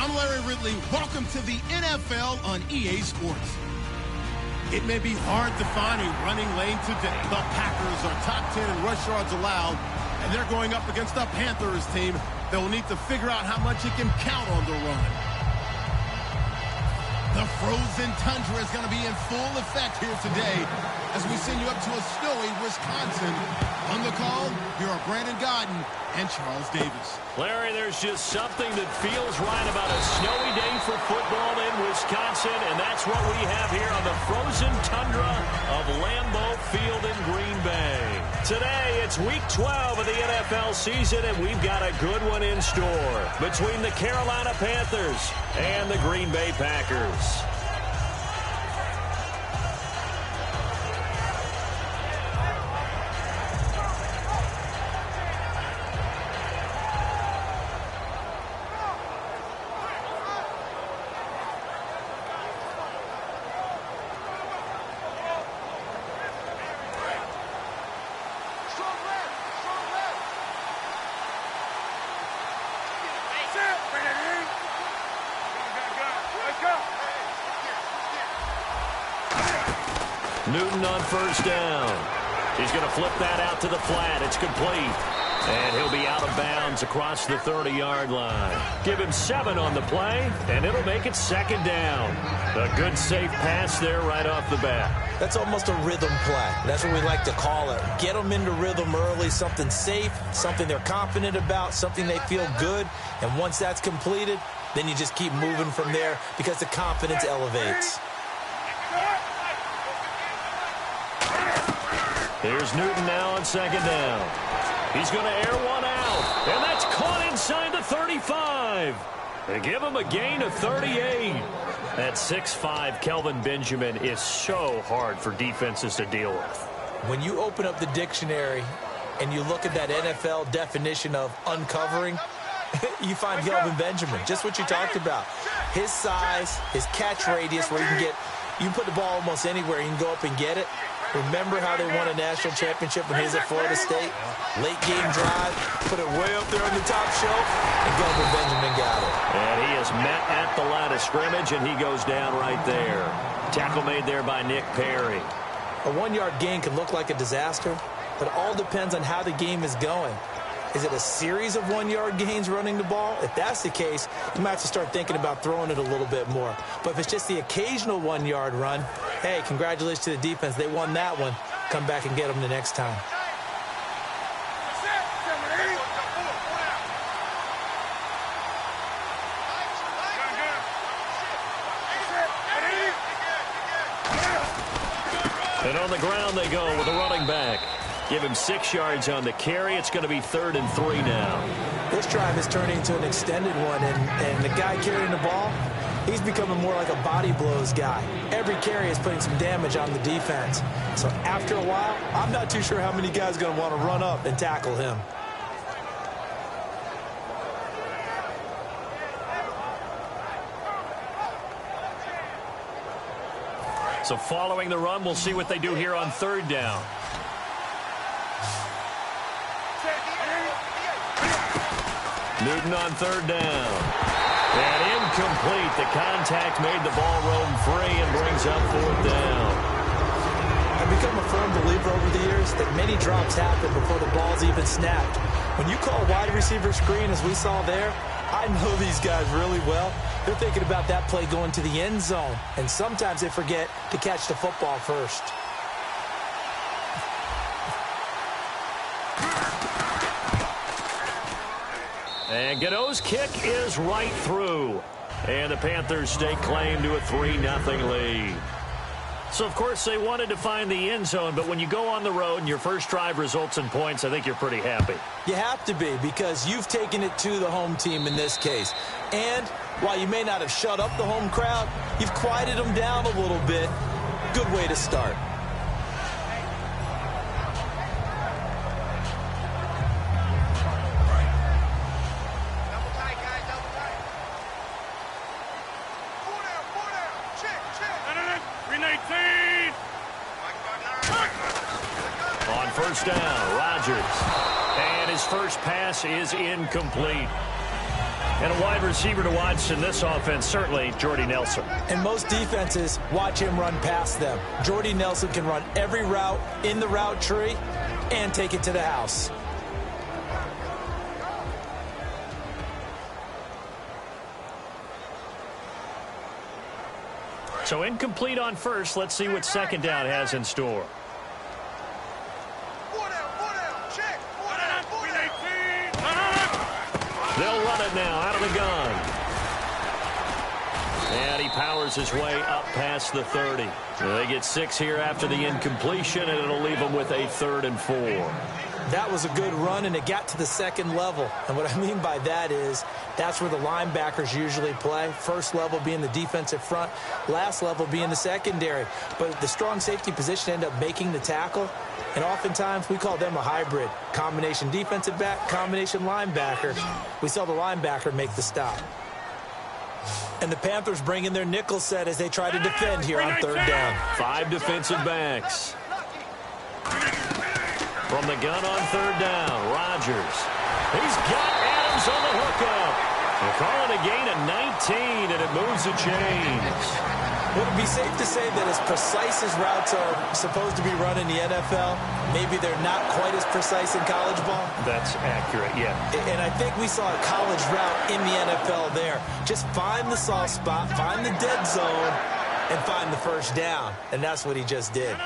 I'm Larry Ridley. Welcome to the NFL on EA Sports. It may be hard to find a running lane today. The Packers are top 10 in rush yards allowed, and they're going up against a Panthers team that will need to figure out how much it can count on the run. The frozen tundra is going to be in full effect here today as we send you up to a snowy Wisconsin. On the call, here are Brandon Godden and Charles Davis. Larry, there's just something that feels right about a snowy day for football in Wisconsin, and that's what we have here on the frozen tundra of Lambeau Field in Green Bay. Today, it's Week 12 of the NFL season, and we've got a good one in store between the Carolina Panthers and the Green Bay Packers. Newton on first down. He's going to flip that out to the flat. It's complete. And he'll be out of bounds across the 30-yard line. Give him 7 on the play, and it'll make it second down. A good, safe pass there right off the bat. That's almost a rhythm play. That's what we like to call it. Get them into rhythm early, something safe, something they're confident about, something they feel good. And once that's completed, then you just keep moving from there because the confidence elevates. Here's Newton now on second down. He's going to air one out, and that's caught inside the 35. They give him a gain of 38. That 6'5" Kelvin Benjamin is so hard for defenses to deal with. When you open up the dictionary and you look at that NFL definition of uncovering, you find Kelvin Benjamin, just what you talked about. His size, his catch radius, where you can put the ball almost anywhere. You can go up and get it. Remember how they won a national championship when he was at Florida State? Late game drive, put it way up there on the top shelf, and Kelvin Benjamin got it. And he is met at the line of scrimmage, and he goes down right there. Tackle made there by Nick Perry. A 1-yard gain can look like a disaster, but it all depends on how the game is going. Is it a series of 1-yard gains running the ball? If that's the case, you might have to start thinking about throwing it a little bit more. But if it's just the occasional 1-yard run, hey, congratulations to the defense. They won that one. Come back and get them the next time. And on the ground they go with a running back. Give him 6 yards on the carry. It's going to be 3rd and 3 now. This drive is turning into an extended one, and the guy carrying the ball, he's becoming more like a body blows guy. Every carry is putting some damage on the defense. So after a while, I'm not too sure how many guys are going to want to run up and tackle him. So following the run, we'll see what they do here on 3rd down. Newton on 3rd down. And incomplete. The contact made the ball roam free and brings up 4th down. I've become a firm believer over the years that many drops happen before the ball's even snapped. When you call wide receiver screen, as we saw there, I know these guys really well. They're thinking about that play going to the end zone, and sometimes they forget to catch the football first. And Gano's kick is right through. And the Panthers stake claim to a 3-0 lead. So, of course, they wanted to find the end zone, but when you go on the road and your first drive results in points, I think you're pretty happy. You have to be, because you've taken it to the home team in this case. And while you may not have shut up the home crowd, you've quieted them down a little bit. Good way to start. On first down, Rodgers. And his first pass is incomplete. And a wide receiver to watch in this offense, certainly Jordy Nelson. And most defenses watch him run past them. Jordy Nelson can run every route in the route tree and take it to the house. So incomplete on first. Let's see what second down has in store. They'll run it now out of the gun. And he powers his way up past the 30. They get 6 here after the incompletion, and it'll leave them with a 3rd and 4. That was a good run, and it got to the second level. And what I mean by that is that's where the linebackers usually play. First level being the defensive front, last level being the secondary. But the strong safety position ended up making the tackle. And oftentimes we call them a hybrid. Combination defensive back, combination linebacker. We saw the linebacker make the stop. And the Panthers bring in their nickel set as they try to defend here on 3rd down. 5 defensive backs. From the gun on 3rd down, Rodgers. He's got Adams on the hookup. They're calling a gain of 19, and it moves the chains. Would it be safe to say that as precise as routes are supposed to be run in the NFL, maybe they're not quite as precise in college ball? That's accurate, yeah. And I think we saw a college route in the NFL there. Just find the soft spot, find the dead zone, and find the first down. And that's what he just did.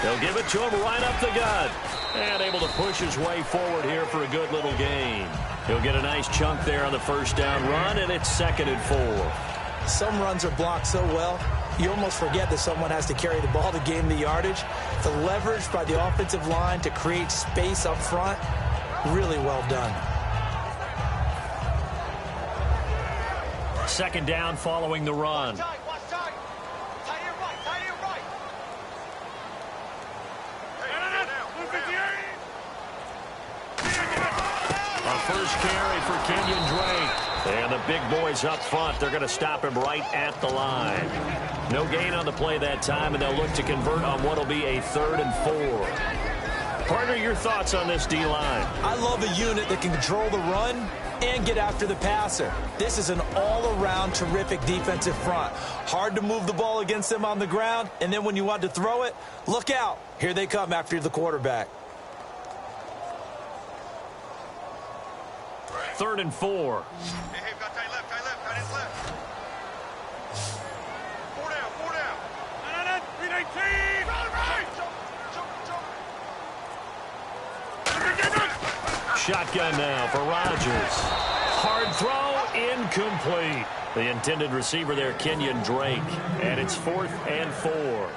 They'll give it to him right up the gut. And able to push his way forward here for a good little gain. He'll get a nice chunk there on the first down run, and it's 2nd and 4. Some runs are blocked so well, you almost forget that someone has to carry the ball to gain the yardage. The leverage by the offensive line to create space up front, really well done. 2nd down following the run. First carry for Kenyon Drake. And the big boys up front, they're going to stop him right at the line. No gain on the play that time, and they'll look to convert on what will be a 3rd and 4. Partner, your thoughts on this D-line? I love a unit that can control the run and get after the passer. This is an all-around terrific defensive front. Hard to move the ball against them on the ground, and then when you want to throw it, look out. Here they come after the quarterback. 3rd and 4. Hey, got tight left, tight left. 4 down. 319. Right. Shotgun now for Rodgers. Hard throw, incomplete. The intended receiver there, Kenyon Drake. And it's 4th and 4.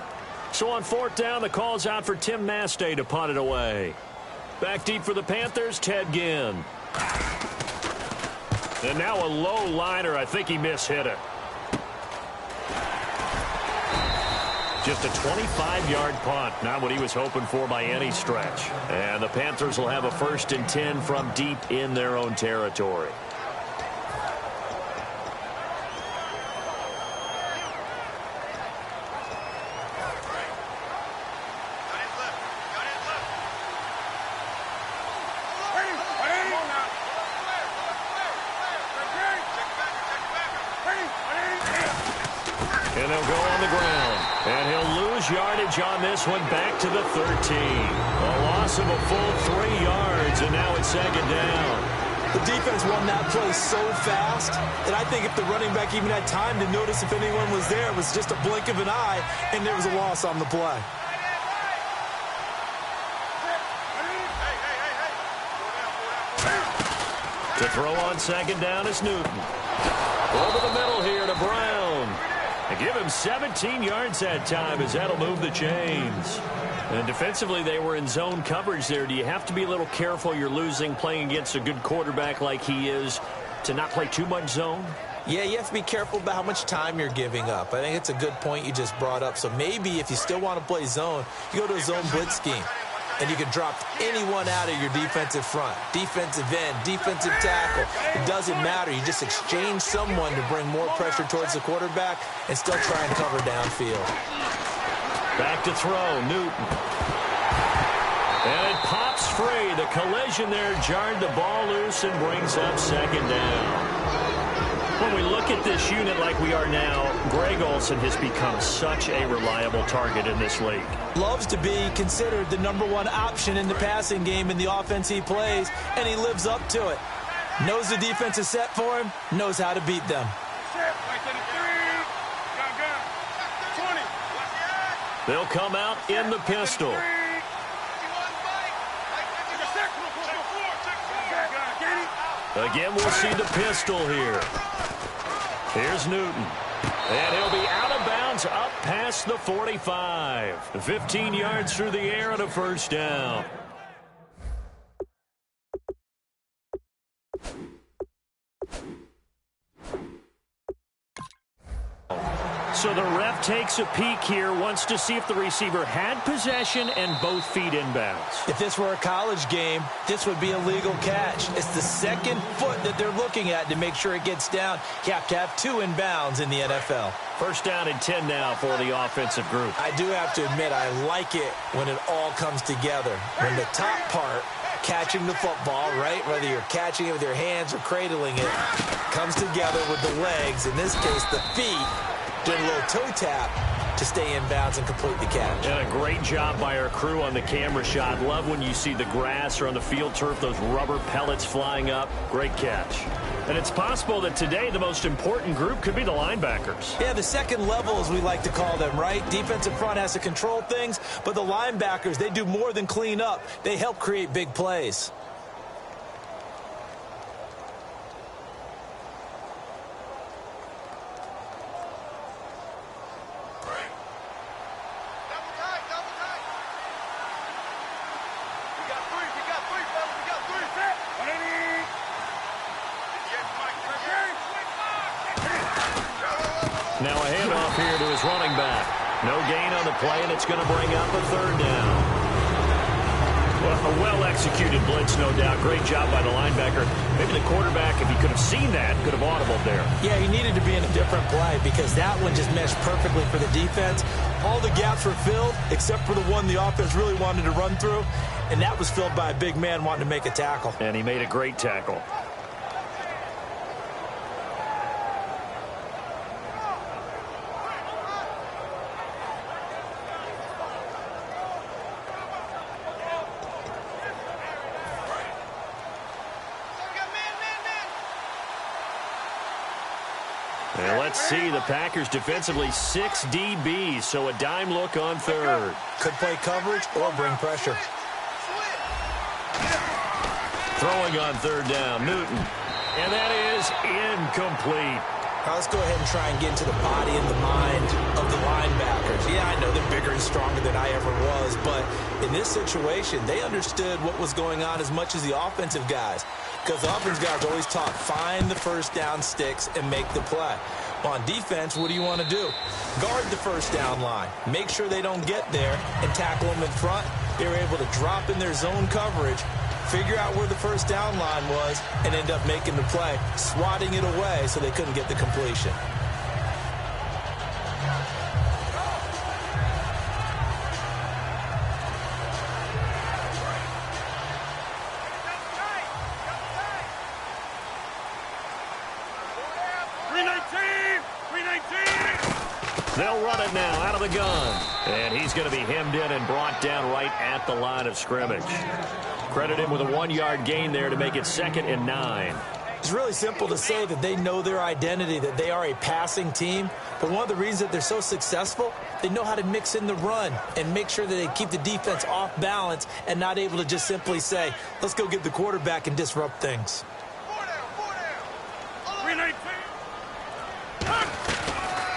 So on 4th down, the call's out for Tim Mastay to punt it away. Back deep for the Panthers, Ted Ginn. And now a low liner. I think he mishit it. Just a 25-yard punt. Not what he was hoping for by any stretch. And the Panthers will have a 1st and 10 from deep in their own territory. And they'll go on the ground. And he'll lose yardage on this one back to the 13. A loss of a full 3 yards, and now it's 2nd down. The defense won that play so fast that I think if the running back even had time to notice if anyone was there, it was just a blink of an eye, and there was a loss on the play. To throw on 2nd down is Newton. Over the middle here to Brown. And give him 17 yards that time as that'll move the chains. And defensively, they were in zone coverage there. Do you have to be a little careful you're losing playing against a good quarterback like he is to not play too much zone? Yeah, you have to be careful about how much time you're giving up. I think it's a good point you just brought up. So maybe if you still want to play zone, you go to a zone blitz scheme. And you can drop anyone out of your defensive front, defensive end, defensive tackle. It doesn't matter. You just exchange someone to bring more pressure towards the quarterback and still try and cover downfield. Back to throw, Newton. And it pops free. The collision there jarred the ball loose and brings up second down. When we look at this unit like we are now, Greg Olsen has become such a reliable target in this league. Loves to be considered the #1 option in the passing game in the offense he plays, and he lives up to it. Knows the defense is set for him, knows how to beat them. They'll come out in the pistol. Again, we'll see the pistol here. Here's Newton. And he'll be out of bounds up past the 45. 15 yards through the air and a first down. So the ref takes a peek here, wants to see if the receiver had possession and both feet inbounds. If this were a college game, this would be a legal catch. It's the second foot that they're looking at to make sure it gets down. You have to have 2 inbounds in the NFL. First down and 10 now for the offensive group. I do have to admit, I like it when it all comes together. When the top part, catching the football, right, whether you're catching it with your hands or cradling it, comes together with the legs, in this case the feet, doing a little toe tap to stay in bounds and complete the catch. And a great job by our crew on the camera shot. Love when you see the grass or on the field turf, those rubber pellets flying up. Great catch. And it's possible that today the most important group could be the linebackers. Yeah, the second level, as we like to call them, right? Defensive front has to control things, but the linebackers, they do more than clean up. They help create big plays. Now a handoff here to his running back. No gain on the play, and it's going to bring up a third down. Well, a well-executed blitz, no doubt. Great job by the linebacker. Maybe the quarterback, if he could have seen that, could have audibled there. Yeah, he needed to be in a different play because that one just meshed perfectly for the defense. All the gaps were filled except for the one the offense really wanted to run through, and that was filled by a big man wanting to make a tackle. And he made a great tackle. And let's see, the Packers defensively 6 DBs, so a dime look on third. Could play coverage or bring pressure. Throwing on third down, Newton. And that is incomplete. Now let's go ahead and try and get into the body and the mind of the linebackers. Yeah, I know they're bigger and stronger than I ever was, but in this situation, they understood what was going on as much as the offensive guys. Because the offensive guys are always taught, find the first down sticks and make the play. Well, on defense, what do you want to do? Guard the first down line. Make sure they don't get there and tackle them in front. They were able to drop in their zone coverage, figure out where the first down line was, and end up making the play, swatting it away so they couldn't get the completion. They'll run it now out of the gun. And he's going to be hemmed in and brought down right at the line of scrimmage. Credit him with a 1-yard gain there to make it 2nd and 9. It's really simple to say that they know their identity, that they are a passing team. But one of the reasons that they're so successful, they know how to mix in the run and make sure that they keep the defense off balance and not able to just simply say, let's go get the quarterback and disrupt things.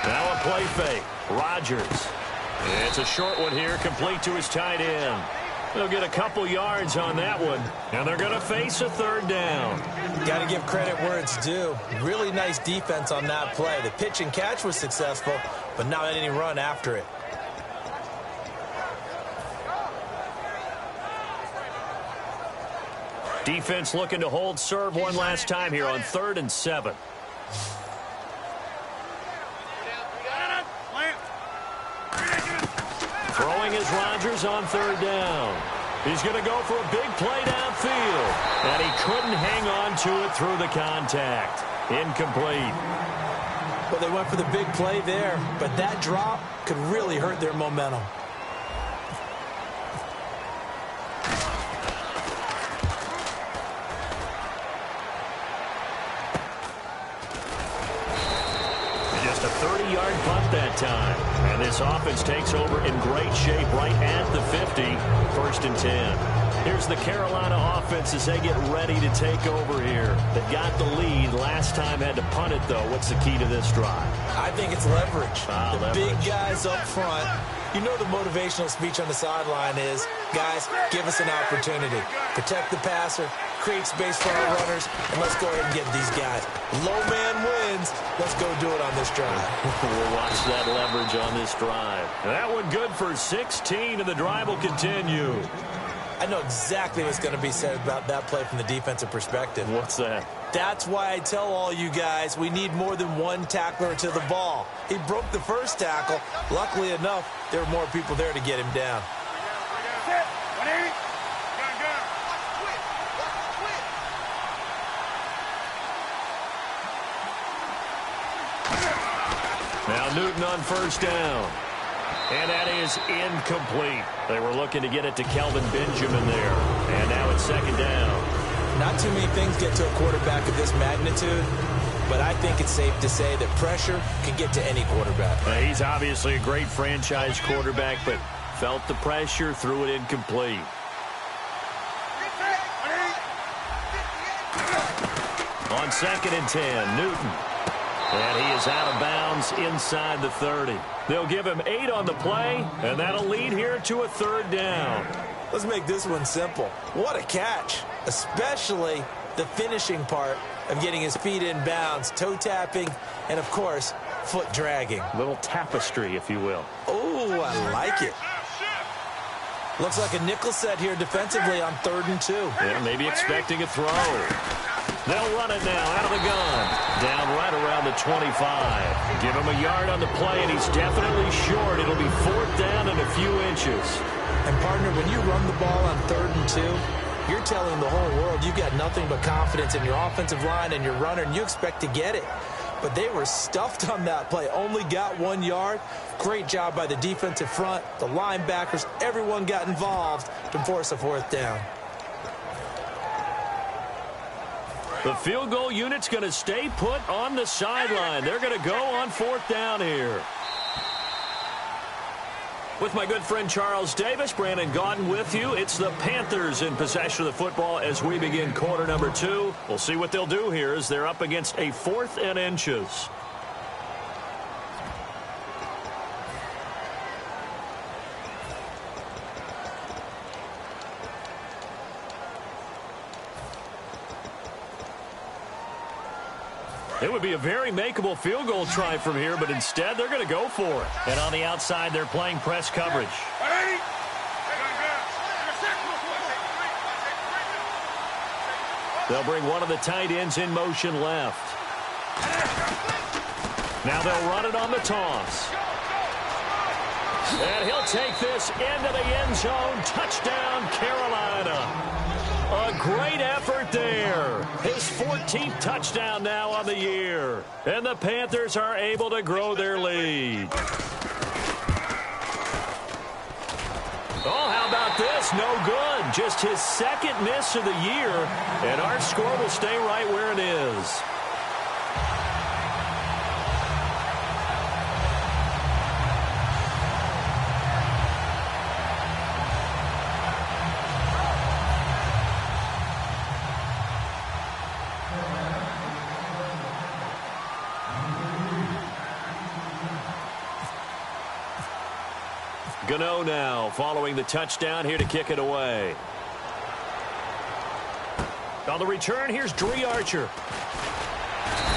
Now a play fake. Rodgers. It's a short one here, complete to his tight end. They'll get a couple yards on that one, and they're going to face a third down. Got to give credit where it's due. Really nice defense on that play. The pitch and catch was successful, but not any run after it. Defense looking to hold serve one last time here on 3rd and 7. Throwing is Rodgers on 3rd down. He's going to go for a big play downfield. And he couldn't hang on to it through the contact. Incomplete. Well, they went for the big play there, but that drop could really hurt their momentum. Just a 30-yard punt that time. And this offense takes over in great shape right at the 50. 1st and 10. Here's the Carolina offense as they get ready to take over here. They got the lead. Last time had to punt it, though. What's the key to this drive? I think it's leverage. Leverage. Big guys up front. You know the motivational speech on the sideline is, guys, give us an opportunity. Protect the passer, create space for our runners, and let's go ahead and get these guys. Low man wins. Let's go do it on this drive. We'll watch that leverage on this drive. That one good for 16, and the drive will continue. I know exactly what's going to be said about that play from the defensive perspective. What's that? That's why I tell all you guys we need more than one tackler to the ball. He broke the first tackle. Luckily enough, there were more people there to get him down. Now Newton on 1st down. And that is incomplete. They were looking to get it to Kelvin Benjamin there. And now it's 2nd down. Not too many things get to a quarterback of this magnitude, but I think it's safe to say that pressure can get to any quarterback. He's obviously a great franchise quarterback, but felt the pressure, threw it incomplete. On 2nd and 10, Newton. And he is out of bounds inside the 30. They'll give him 8 on the play, and that'll lead here to a 3rd down. Let's make this one simple. What a catch, especially the finishing part of getting his feet in bounds, toe tapping, and, of course, foot dragging. Little tapestry, if you will. Oh, I like it. Looks like a nickel set here defensively on 3rd and 2. Yeah, maybe expecting a throw. They'll run it now out of the gun. Down right around the 25. Give him a yard on the play, and he's definitely short. It'll be 4th down and a few inches. And, partner, when you run the ball on 3rd and 2, you're telling the whole world you've got nothing but confidence in your offensive line and your runner, and you expect to get it. But they were stuffed on that play. Only got 1 yard. Great job by the defensive front, the linebackers. Everyone got involved to force a 4th down. The field goal unit's going to stay put on the sideline. They're going to go on 4th down here. With my good friend Charles Davis, Brandon Gaudin with you. It's the Panthers in possession of the football as we begin quarter number 2. We'll see what they'll do here as they're up against a 4th and inches. It would be a very makeable field goal try from here, but instead they're going to go for it. And on the outside, they're playing press coverage. They'll bring one of the tight ends in motion left. Now they'll run it on the toss. And he'll take this into the end zone. Touchdown, Carolina. A great effort there. His 14th touchdown now on the year. And the Panthers are able to grow their lead. Oh, how about this? No good. Just his 2nd miss of the year. And our score will stay right where it is. Gano now following the touchdown here to kick it away. On the return, here's Dree Archer.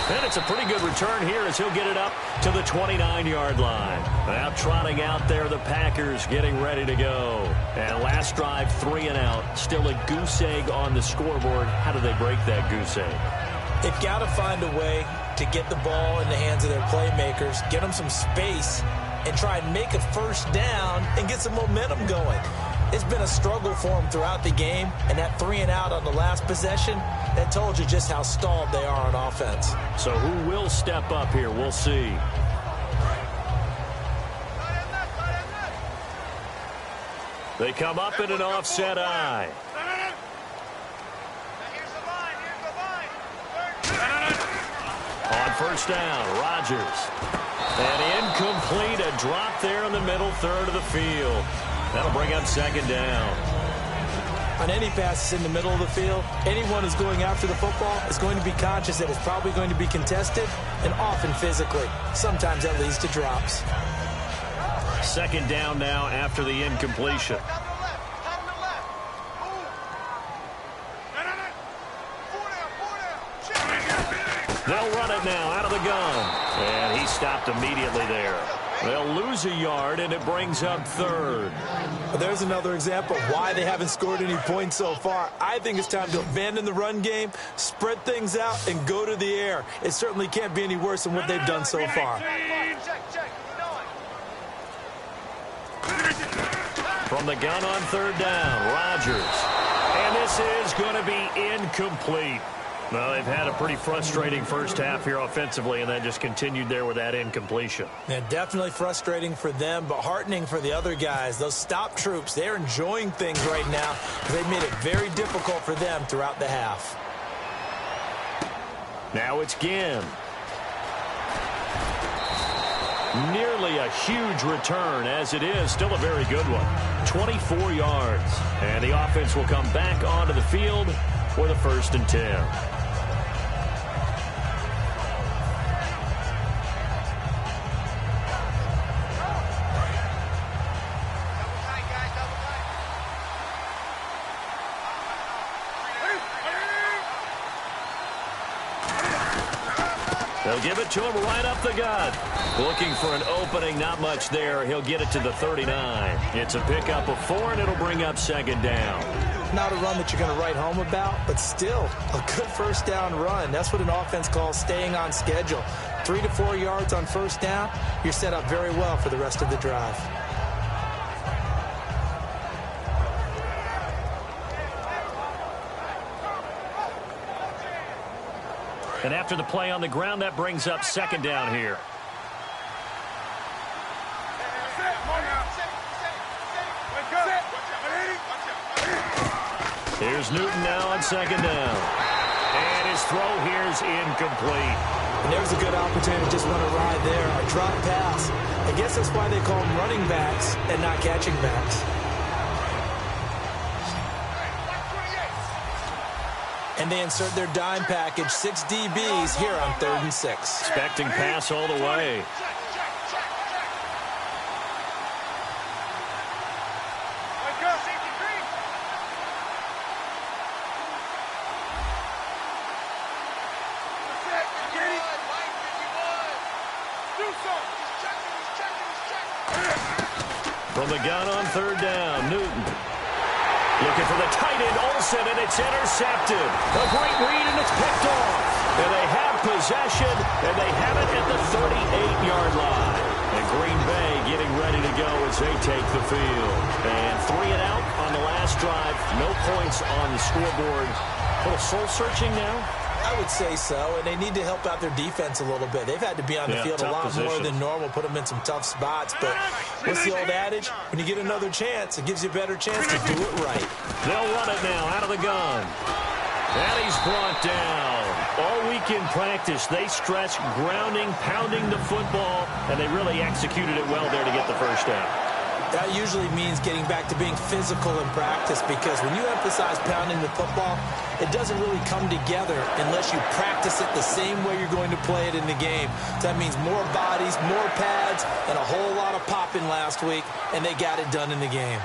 And it's a pretty good return here as he'll get it up to the 29-yard line. Now trotting out there, the Packers getting ready to go. And last drive, 3 and out. Still a goose egg on the scoreboard. How do they break that goose egg? They've got to find a way to get the ball in the hands of their playmakers, get them some space, and try and make a 1st down and get some momentum going. It's been a struggle for them throughout the game, and that 3-and-out on the last possession, that told you just how stalled they are on offense. So who will step up here? We'll see. They come up in an offset eye. On first down, Rodgers. And incomplete, a drop there in the middle third of the field. That'll bring up second down. On any passes in the middle of the field, anyone who's going after the football is going to be conscious that it's probably going to be contested and often physically. Sometimes that leads to drops. Second down now after the incompletion. They'll run it now out of the gun. And he stopped immediately there. They'll lose a yard, and it brings up third. Well, there's another example of why they haven't scored any points so far. I think it's time to abandon the run game, spread things out, and go to the air. It certainly can't be any worse than what they've done so far. From the gun on third down, Rodgers. And this is going to be incomplete. Well, they've had a pretty frustrating first half here offensively, and then just continued there with that incompletion. Yeah, definitely frustrating for them, but heartening for the other guys. Those stop troops, they're enjoying things right now. They've made it very difficult for them throughout the half. Now it's Ginn. Nearly a huge return, as it is still a very good one. 24 yards. And the offense will come back onto the field for the 1st and 10. They'll give it to him right up the gut. Looking for an opening, not much there. He'll get it to the 39. It's a pickup of 4, and it'll bring up second down. Not a run that you're going to write home about, but still a good first down run. That's what an offense calls staying on schedule. 3 to 4 yards on first down, you're set up very well for the rest of the drive. And after the play on the ground, that brings up second down here. Here's Newton now on second down. And his throw here is incomplete. And there's a good opportunity to just run a ride there. A drop pass. I guess that's why they call them running backs and not catching backs. And they insert their dime package, 6 DBs here on 3rd and 6. Expecting pass all the way. From the gun on third down, Newton. Looking for the tight end, Olsen, and it's intercepted. A great read, and it's picked off. And they have possession, and they have it at the 38-yard line. And Green Bay getting ready to go as they take the field. And 3 and out on the last drive. No points on the scoreboard. A little soul-searching now. I would say so, and they need to help out their defense a little bit. They've had to be on the field a lot more than normal, put them in some tough spots. But what's the old adage? When you get another chance, it gives you a better chance to do it right. They'll run it now out of the gun. And he's brought down. All week in practice, they stress grounding, pounding the football, and they really executed it well there to get the first down. That usually means getting back to being physical in practice, because when you emphasize pounding the football, it doesn't really come together unless you practice it the same way you're going to play it in the game. So that means more bodies, more pads, and a whole lot of popping last week, and they got it done in the game.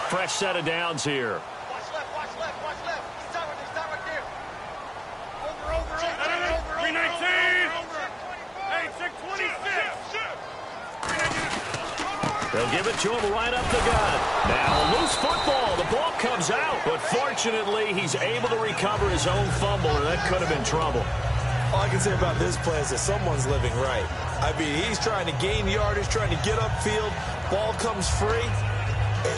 Fresh set of downs here. Watch left, watch left, watch left. Stop right there. Over. 319. Hey, 626. They'll give it to him right up the gut. Now, loose football. The ball comes out, but fortunately, he's able to recover his own fumble, and that could have been trouble. All I can say about this play is that someone's living right. I mean, he's trying to gain yardage, trying to get upfield, ball comes free,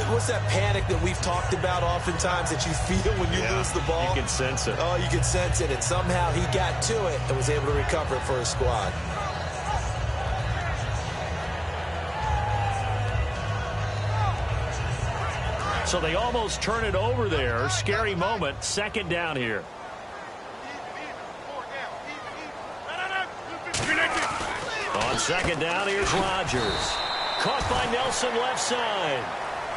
what's that panic that we've talked about oftentimes that you feel when you lose the ball? You can sense it. Oh, you can sense it, and somehow he got to it and was able to recover it for his squad. So they almost turn it over there. Scary moment. Second down here. On second down, here's Rodgers. Caught by Nelson left side.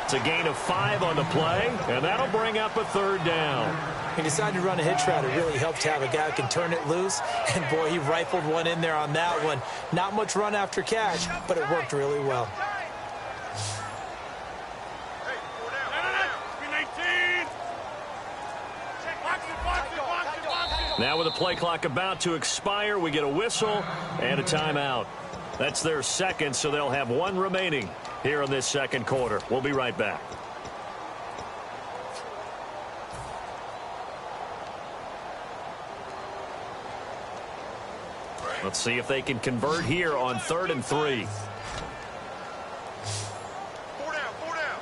It's a gain of 5 on the play, and that'll bring up a third down. He decided to run a hitch route. It really helped to have a guy who can turn it loose. And, boy, he rifled one in there on that one. Not much run after catch, but it worked really well. Now with the play clock about to expire, we get a whistle and a timeout. That's their second, so they'll have 1 remaining here in this second quarter. We'll be right back. Let's see if they can convert here on 3rd and 3. 4 down, 4 down.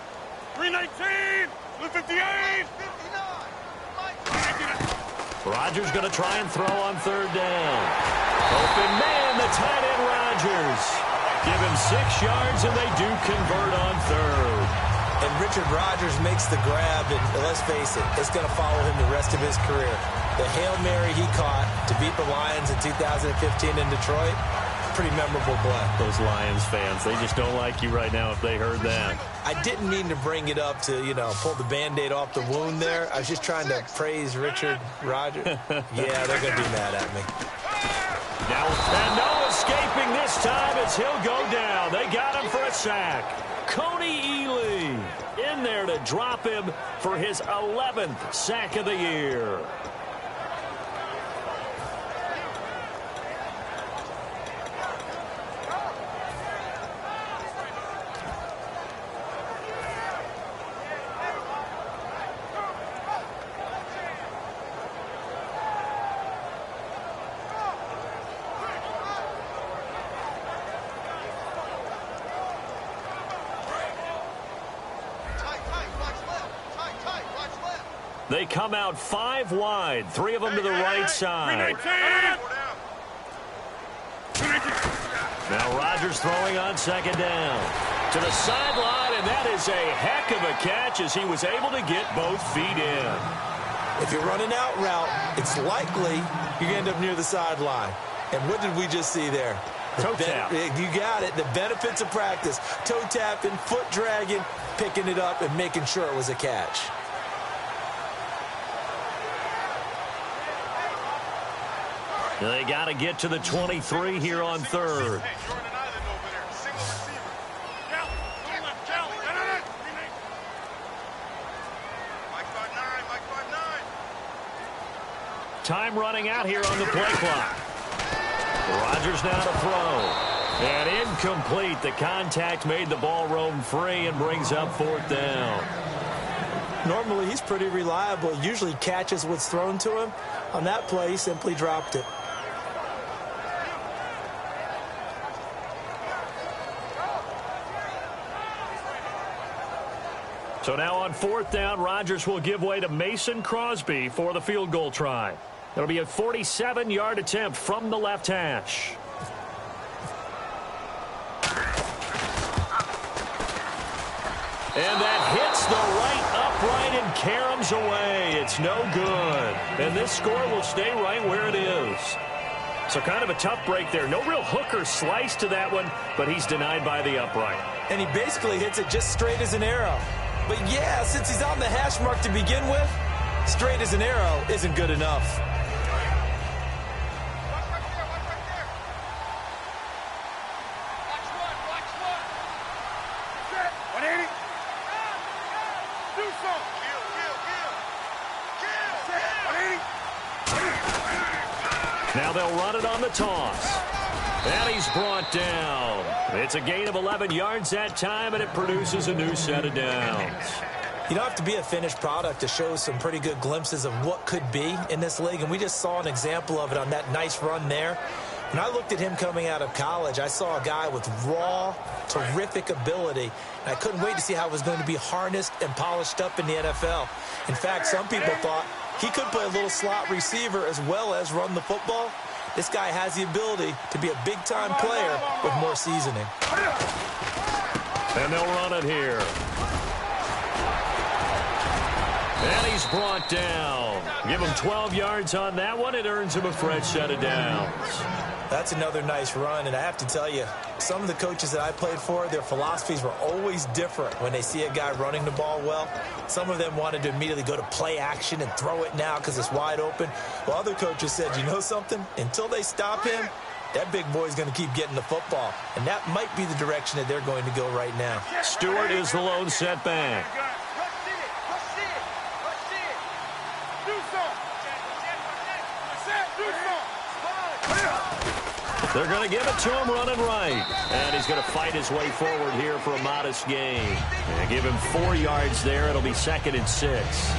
319, 258. Rodgers going to try and throw on 3rd down. Open man, the tight end Rodgers. Give him 6 yards, and they do convert on 3rd. And Richard Rodgers makes the grab, and let's face it, it's going to follow him the rest of his career. The Hail Mary he caught to beat the Lions in 2015 in Detroit, pretty memorable play. Those Lions fans, they just don't like you right now if they heard that. I didn't mean to bring it up to, pull the Band-Aid off the wound there. I was just trying to praise Richard Rodgers. Yeah, they're going to be mad at me. Now, and no escaping this time as he'll go down. They got him for a sack. Coney Ely in there to drop him for his 11th sack of the year. They come out 5 wide, 3 of them to the right side. Now Rodgers throwing on 2nd down. To the sideline, and that is a heck of a catch as he was able to get both feet in. If you're running out route, it's likely you're going to end up near the sideline. And what did we just see there? Toe tap. You got it. The benefits of practice. Toe tapping, foot dragging, picking it up, and making sure it was a catch. They got to get to the 23 here on 3rd. Time running out here on the play clock. Rodgers now to throw. And incomplete. The contact made the ball roam free and brings up 4th down. Normally, he's pretty reliable. Usually catches what's thrown to him. On that play, he simply dropped it. So now on 4th down, Rodgers will give way to Mason Crosby for the field goal try. It'll be a 47-yard attempt from the left hash. And that hits the right upright and caroms away. It's no good. And this score will stay right where it is. So kind of a tough break there. No real hook or slice to that one, but he's denied by the upright. And he basically hits it just straight as an arrow. But yeah, since he's on the hash mark to begin with, straight as an arrow isn't good enough. Now they'll run it on the toss. And he's brought down. It's a gain of 11 yards that time, and it produces a new set of downs. You don't have to be a finished product to show some pretty good glimpses of what could be in this league, and we just saw an example of it on that nice run there. When I looked at him coming out of college, I saw a guy with raw, terrific ability. And I couldn't wait to see how it was going to be harnessed and polished up in the NFL. In fact, some people thought he could play a little slot receiver as well as run the football. This guy has the ability to be a big-time player with more seasoning. And they'll run it here. And he's brought down. Give him 12 yards on that one. It earns him a fresh set of downs. That's another nice run, and I have to tell you, some of the coaches that I played for, their philosophies were always different when they see a guy running the ball well. Some of them wanted to immediately go to play action and throw it now because it's wide open. While other coaches said, you know something? Until they stop him, that big boy's going to keep getting the football. And that might be the direction that they're going to go right now. Stewart is the lone setback. They're going to give it to him running right. And he's going to fight his way forward here for a modest gain. And give him 4 yards there. It'll be 2nd and 6.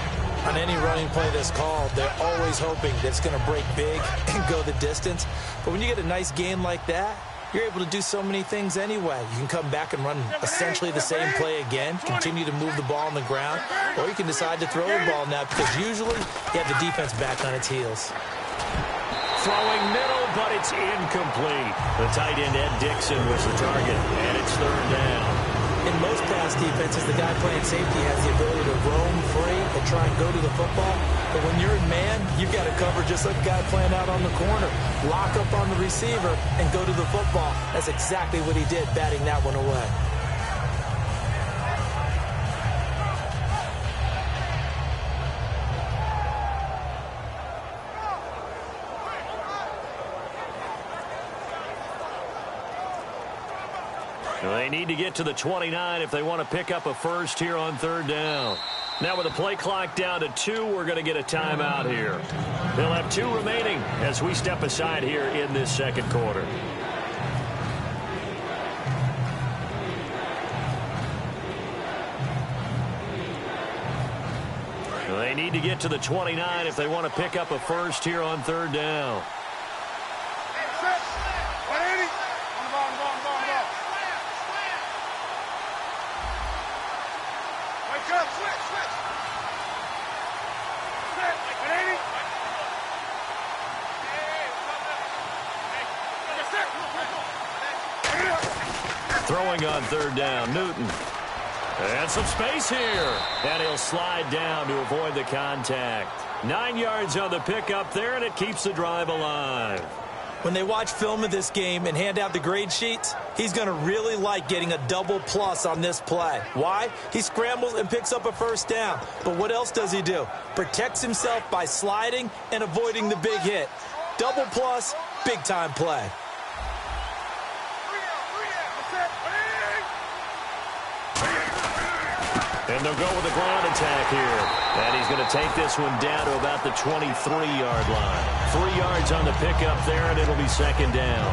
On any running play that's called, they're always hoping that it's going to break big and go the distance. But when you get a nice gain like that, you're able to do so many things anyway. You can come back and run essentially the same play again, continue to move the ball on the ground, or you can decide to throw the ball now because usually you have the defense back on its heels. Throwing middle, but it's incomplete. The tight end, Ed Dixon, was the target, and it's 3rd down. In most pass defenses, the guy playing safety has the ability to roam free and try and go to the football. But when you're in man, you've got to cover just like a guy playing out on the corner. Lock up on the receiver and go to the football. That's exactly what he did, batting that one away. They need to get to the 29 if they want to pick up a first here on 3rd down. Now with the play clock down to 2, we're going to get a timeout here. They'll have 2 remaining as we step aside here in this 2nd quarter. They need to get to the 29 if they want to pick up a first here on 3rd down. Throwing on 3rd down, Newton. And some space here. And he'll slide down to avoid the contact. 9 yards on the pickup there, and it keeps the drive alive. When they watch film of this game and hand out the grade sheets, he's going to really like getting a double plus on this play. Why? He scrambles and picks up a 1st down. But what else does he do? Protects himself by sliding and avoiding the big hit. Double plus, big-time play. And they'll go with a ground attack here. And he's going to take this one down to about the 23-yard line. 3 yards on the pickup there, and it'll be 2nd down.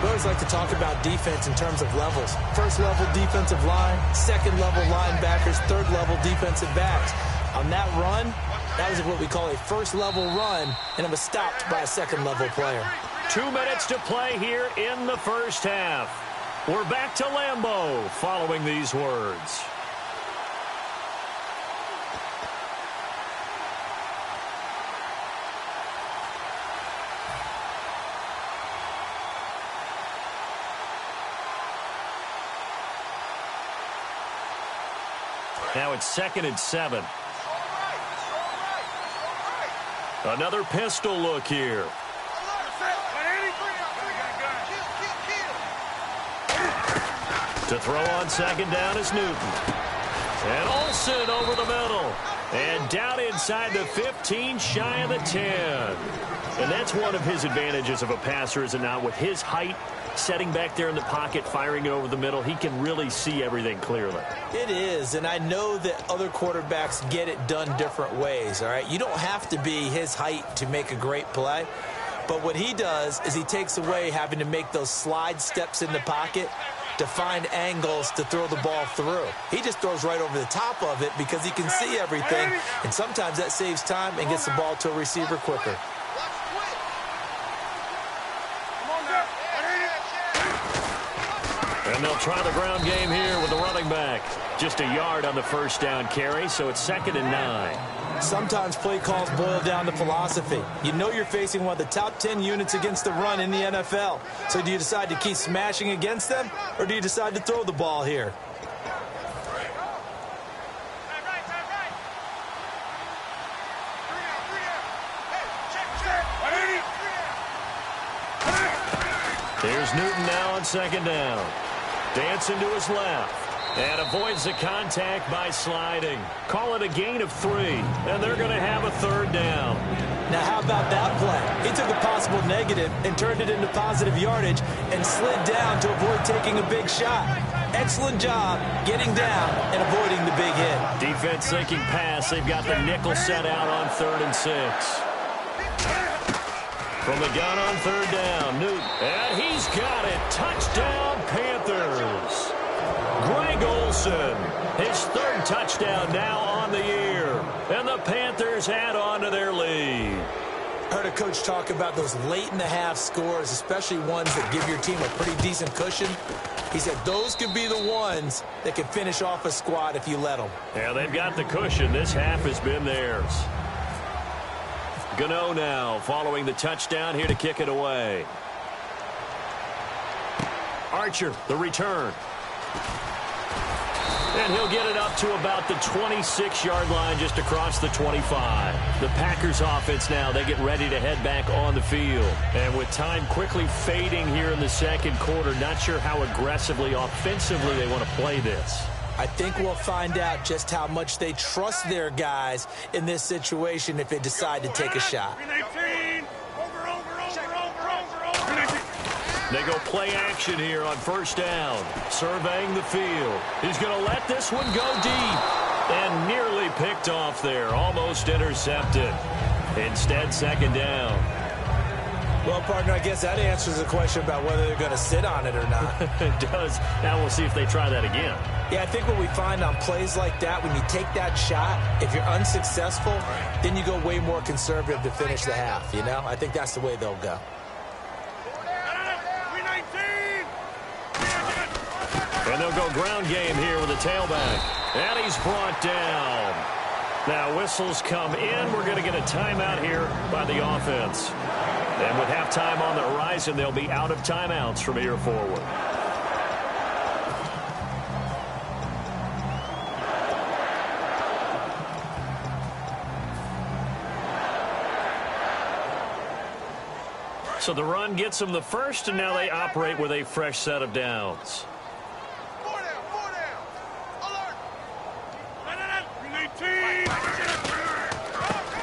We always like to talk about defense in terms of levels. 1st level defensive line, 2nd level linebackers, 3rd level defensive backs. On that run, that was what we call a 1st level run, and it was stopped by a 2nd level player. 2 minutes to play here in the 1st half. We're back to Lambeau following these words. Now it's 2nd and 7. Another pistol look here. To throw on 2nd down is Newton. And Olsen over the middle. And down inside the 15, shy of the 10. And that's one of his advantages of a passer, is it not? With his height, setting back there in the pocket, firing it over the middle, he can really see everything clearly. It is, and I know that other quarterbacks get it done different ways, all right? You don't have to be his height to make a great play, but what he does is he takes away having to make those slide steps in the pocket to find angles to throw the ball through. He just throws right over the top of it because he can see everything, and sometimes that saves time and gets the ball to a receiver quicker. And they'll try the ground game here with the running back. Just a yard on the first down carry, so it's 2nd and 9. Sometimes play calls boil down to philosophy. You know you're facing one of the top 10 units against the run in the NFL. So do you decide to keep smashing against them, or do you decide to throw the ball here? Here's Newton now on 2nd down. Dancing to his left. And avoids the contact by sliding. Call it a gain of 3. And they're going to have a 3rd down. Now how about that play? He took a possible negative and turned it into positive yardage and slid down to avoid taking a big shot. Excellent job getting down and avoiding the big hit. Defense thinking pass. They've got the nickel set out on 3rd and 6. From the gun on 3rd down, Newton. And he's got it. Touchdown, Panthers. Greg Olsen, his 3rd touchdown now on the year. And the Panthers add on to their lead. I heard a coach talk about those late-in-the-half scores, especially ones that give your team a pretty decent cushion. He said those could be the ones that can finish off a squad if you let them. Yeah, they've got the cushion. This half has been theirs. Gano now following the touchdown here to kick it away. Archer, the return. And he'll get it up to about the 26-yard line just across the 25. The Packers offense now, they get ready to head back on the field. And with time quickly fading here in the 2nd quarter, not sure how aggressively, offensively they want to play this. I think we'll find out just how much they trust their guys in this situation if they decide to take a shot. They go play action here on 1st down. Surveying the field. He's going to let this one go deep. And nearly picked off there. Almost intercepted. Instead, 2nd down. Well, partner, I guess that answers the question about whether they're going to sit on it or not. It does. Now we'll see if they try that again. Yeah, I think what we find on plays like that, when you take that shot, if you're unsuccessful, then you go way more conservative to finish the half, you know? I think that's the way they'll go. And they'll go ground game here with a tailback. And he's brought down. Now whistles come in. We're going to get a timeout here by the offense. And with halftime on the horizon, they'll be out of timeouts from here forward. So the run gets them the first, and now they operate with a fresh set of downs.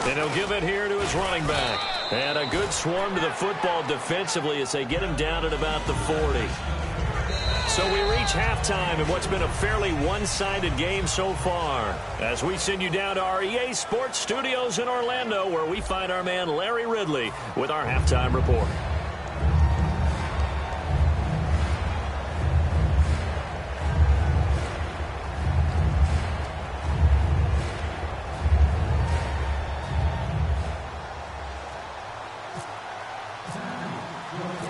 And he'll give it here to his running back. And a good swarm to the football defensively as they get him down at about the 40. So we reach halftime in what's been a fairly one-sided game so far. As we send you down to our EA Sports Studios in Orlando, where we find our man Larry Ridley with our halftime report.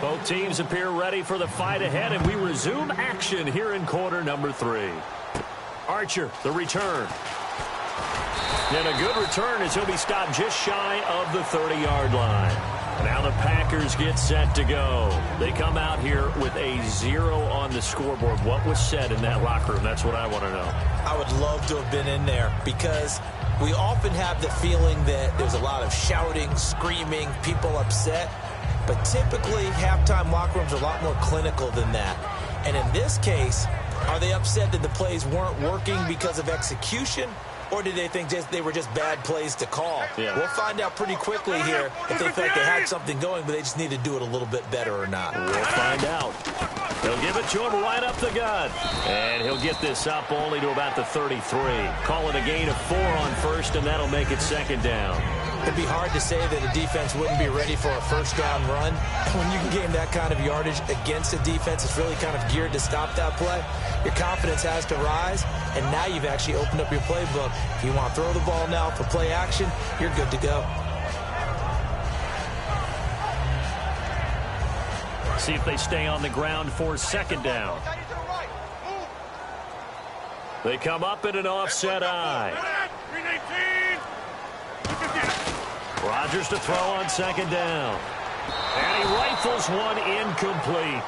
Both teams appear ready for the fight ahead, and we resume action here in quarter number 3. Archer, the return. And a good return as he'll be stopped just shy of the 30-yard line. Now the Packers get set to go. They come out here with a 0 on the scoreboard. What was said in that locker room? That's what I want to know. I would love to have been in there because we often have the feeling that there's a lot of shouting, screaming, people upset. But typically, halftime locker rooms are a lot more clinical than that. And in this case, are they upset that the plays weren't working because of execution? Or did they think they were just bad plays to call? Yeah. We'll find out pretty quickly here if they felt they had something going, but they just need to do it a little bit better or not. We'll find out. They'll give it to him right up the gut. And he'll get this up only to about the 33. Call it a gain of 4 on first, and that'll make it 2nd down. It'd be hard to say that a defense wouldn't be ready for a first down run. When you can gain that kind of yardage against a defense that's really kind of geared to stop that play, your confidence has to rise, and now you've actually opened up your playbook. If you want to throw the ball now for play action, you're good to go. See if they stay on the ground for 2nd down. They come up in an offset eye. 319. Rodgers to throw on second down. And he rifles one incomplete.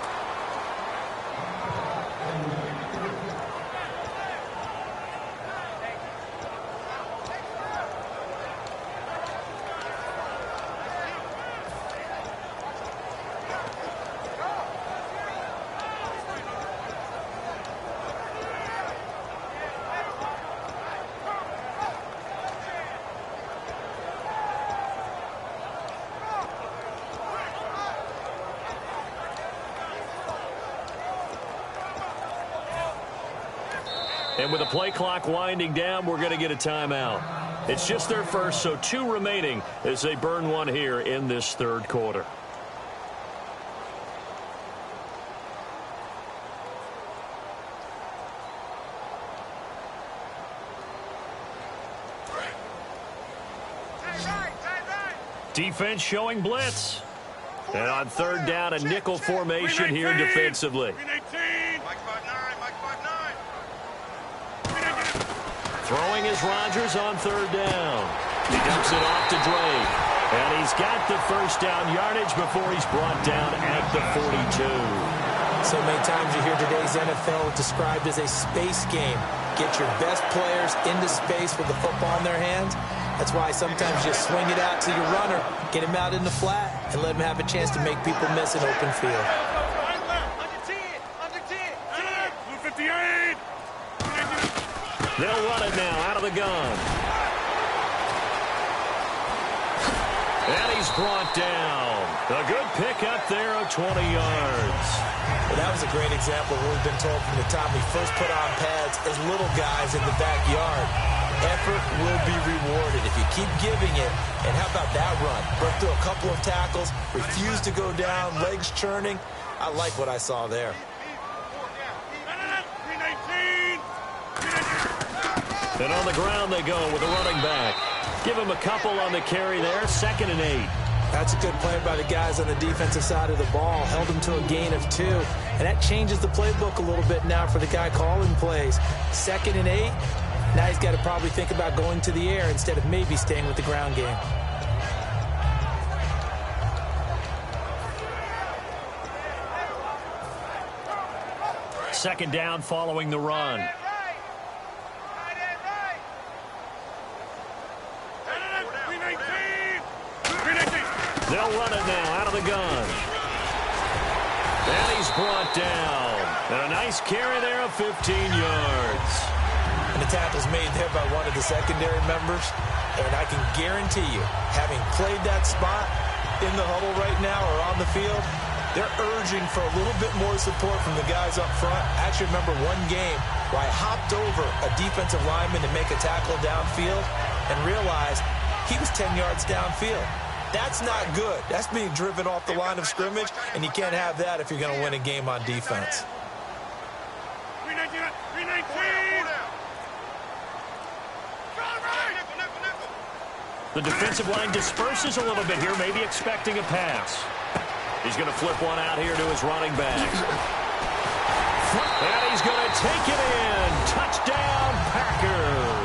And with the play clock winding down, we're going to get a timeout. It's just their first, so 2 remaining as they burn one here in this third quarter. Defense showing blitz. And on third down, a nickel formation here defensively. Throwing is Rodgers on third down. He dumps it off to Drake. And he's got the first down yardage before he's brought down at the 42. So many times you hear today's NFL described as a space game. Get your best players into space with the football in their hands. That's why sometimes you swing it out to your runner, get him out in the flat, and let him have a chance to make people miss an open field. They'll run it now out of the gun. And he's brought down. A good pickup there of 20 yards. Well, that was a great example of what we've been told from the time we first put on pads as little guys in the backyard. Effort will be rewarded if you keep giving it. And how about that run? Broke through a couple of tackles, refused to go down, legs churning. I like what I saw there. And on the ground they go with a running back. Give him a couple on the carry there. 2nd and 8. That's a good play by the guys on the defensive side of the ball. Held him to a gain of 2. And that changes the playbook a little bit now for the guy calling plays. 2nd and 8. Now he's got to probably think about going to the air instead of maybe staying with the ground game. Second down following the run. They'll run it now out of the gun. And he's brought down. And a nice carry there of 15 yards. And the tackle's made there by one of the secondary members. And I can guarantee you, having played that spot in the huddle right now or on the field, they're urging for a little bit more support from the guys up front. I actually remember one game where I hopped over a defensive lineman to make a tackle downfield and realized he was 10 yards downfield. That's not good. That's being driven off the line of scrimmage, and you can't have that if you're going to win a game on defense. The defensive line disperses a little bit here, maybe expecting a pass. He's going to flip one out here to his running back. And he's going to take it in. Touchdown, Packers.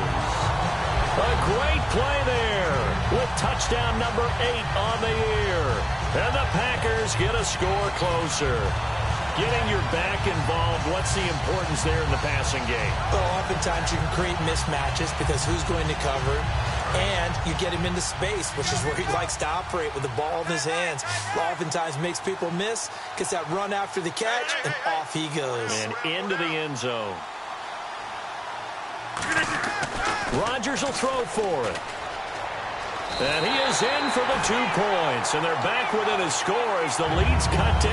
A great play there with touchdown number 8 on the year. And the Packers get a score closer. Getting your back involved, what's the importance there in the passing game? Well, oftentimes you can create mismatches because who's going to cover him? And you get him into space, which is where he likes to operate with the ball in his hands. Oftentimes makes people miss, gets that run after the catch, and off he goes. And into the end zone. Rodgers will throw for it. And he is in for the 2 points. And they're back within a score as the lead's cut to 8.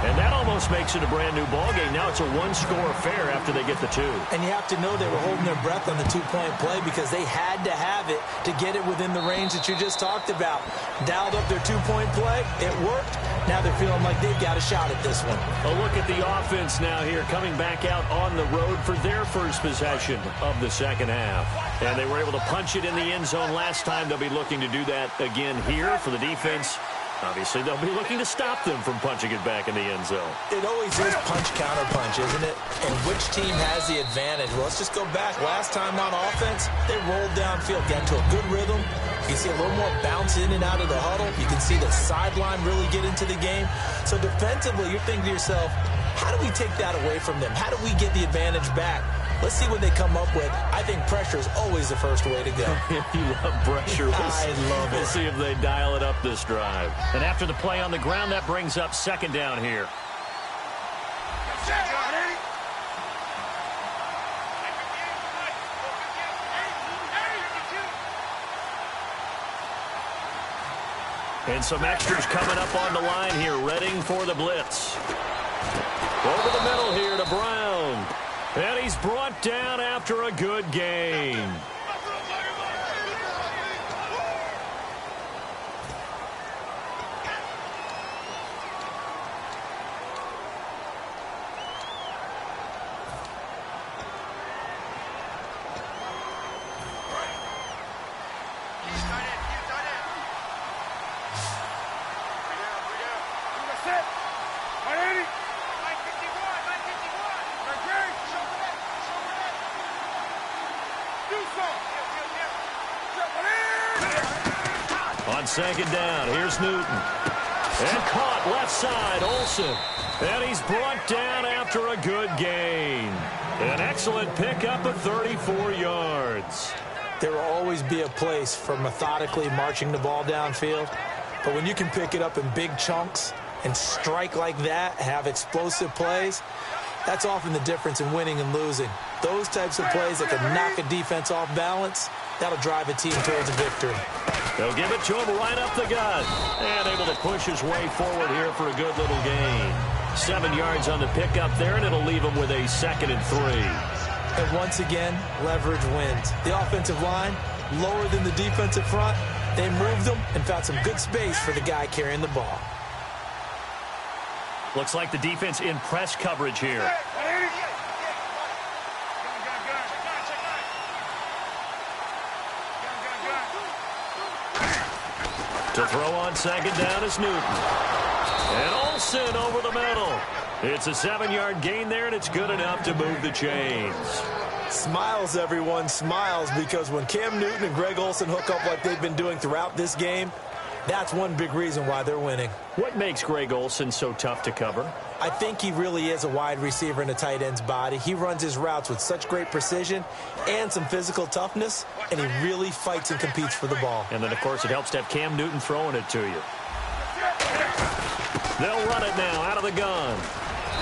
And that almost makes it a brand new ballgame. Now it's a 1-score affair after they get the 2. And you have to know they were holding their breath on the 2-point play because they had to have it to get it within the range that you just talked about. Dialed up their 2-point play. It worked. Now they're feeling like they've got a shot at this one. A look at the offense now here, coming back out on the road for their first possession of the second half. And they were able to punch it in the end zone last time. They'll be looking to do that again here for the defense. Obviously, they'll be looking to stop them from punching it back in the end zone. It always is punch-counter-punch, isn't it? And which team has the advantage? Well, let's just go back. Last time on offense, they rolled downfield, got into a good rhythm. You can see a little more bounce in and out of the huddle. You can see the sideline really get into the game. So defensively, you're thinking to yourself, how do we take that away from them? How do we get the advantage back? Let's see what they come up with. I think pressure is always the first way to go. You love pressure. I love it. We'll see if they dial it up this drive. And after the play on the ground, that brings up second down here. And some extras coming up on the line here, readying for the blitz. Over the middle here to Brown. And he's brought down after a good gain. On second down, here's Newton. And caught left side, Olsen. And he's brought down after a good gain. An excellent pickup of 34 yards. There will always be a place for methodically marching the ball downfield. But when you can pick it up in big chunks and strike like that, have explosive plays, that's often the difference in winning and losing. Those types of plays that can knock a defense off balance, that'll drive a team towards a victory. They'll give it to him right up the gut. And able to push his way forward here for a good little gain. 7 yards on the pickup there, and it'll leave him with a 2nd and 3. And once again, leverage wins. The offensive line, lower than the defensive front. They moved them and found some good space for the guy carrying the ball. Looks like the defense in press coverage here. To throw on second down is Newton. And Olsen over the middle. It's a 7-yard gain there, and it's good enough to move the chains. Smiles, everyone, smiles, because when Cam Newton and Greg Olsen hook up like they've been doing throughout this game, that's one big reason why they're winning. What makes Greg Olsen so tough to cover? I think he really is a wide receiver in a tight end's body. He runs his routes with such great precision and some physical toughness, and he really fights and competes for the ball. And then, of course, it helps to have Cam Newton throwing it to you. They'll run it now out of the gun.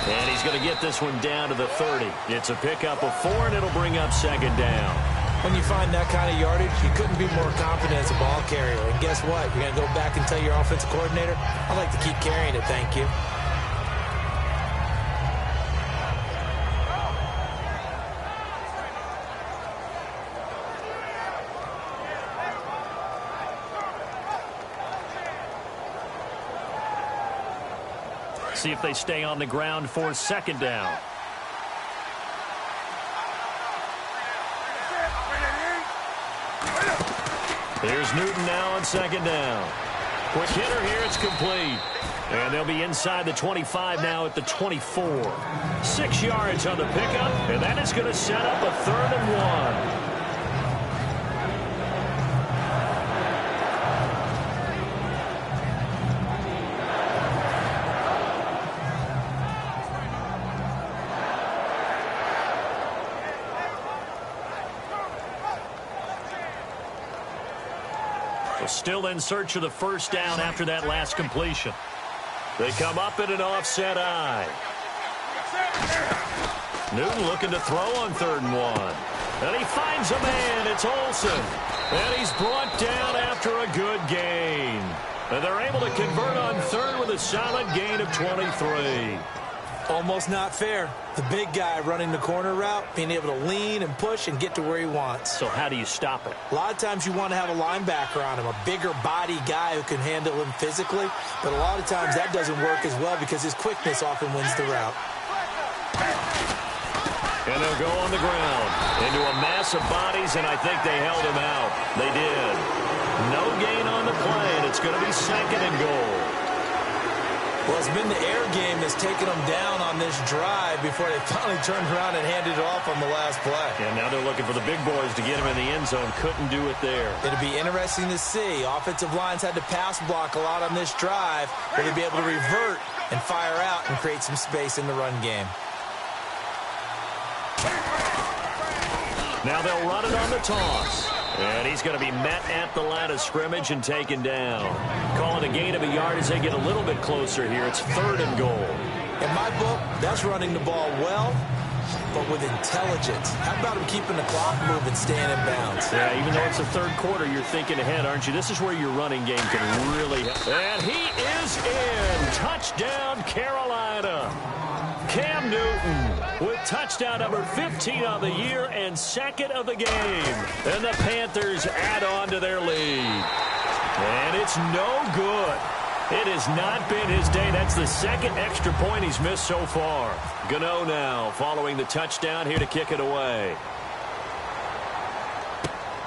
And he's going to get this one down to the 30. It's a pickup of 4, and it'll bring up second down. When you find that kind of yardage, you couldn't be more confident as a ball carrier. And guess what? You're going to go back and tell your offensive coordinator, I'd like to keep carrying it, thank you. See if they stay on the ground for second down. Here's Newton now on second down. Quick hitter here, it's complete. And they'll be inside the 25 now at the 24. 6 yards on the pickup, and that is going to set up a 3rd and 1. Still in search of the first down after that last completion. They come up in an offset eye. Newton looking to throw on 3rd and 1. And he finds a man. It's Olsen. And he's brought down after a good gain. And they're able to convert on 3rd with a solid gain of 23. Almost not fair. The big guy running the corner route, being able to lean and push and get to where he wants. So how do you stop it? A lot of times you want to have a linebacker on him, a bigger body guy who can handle him physically. But a lot of times that doesn't work as well because his quickness often wins the route. And they'll go on the ground into a mass of bodies, and I think they held him out. They did. No gain on the play, and it's going to be 2nd and goal. Well, it's been the air game that's taken them down on this drive before they finally turned around and handed it off on the last play. And now they're looking for the big boys to get him in the end zone. Couldn't do it there. It'll be interesting to see. Offensive lines had to pass block a lot on this drive. Will they be able to revert and fire out and create some space in the run game? Now they'll run it on the toss. And he's going to be met at the line of scrimmage and taken down. Calling a gain of a yard as they get a little bit closer here. It's 3rd and goal. In my book, that's running the ball well, but with intelligence. How about him keeping the clock moving, staying in bounds? Yeah, even though it's the 3rd quarter, you're thinking ahead, aren't you? This is where your running game can really help. And he is in. Touchdown, Carolina. Cam Newton with touchdown number 15 of the year and 2nd of the game. And the Panthers add on to their lead. And it's no good. It has not been his day. That's the 2nd extra point he's missed so far. Gano now following the touchdown here to kick it away.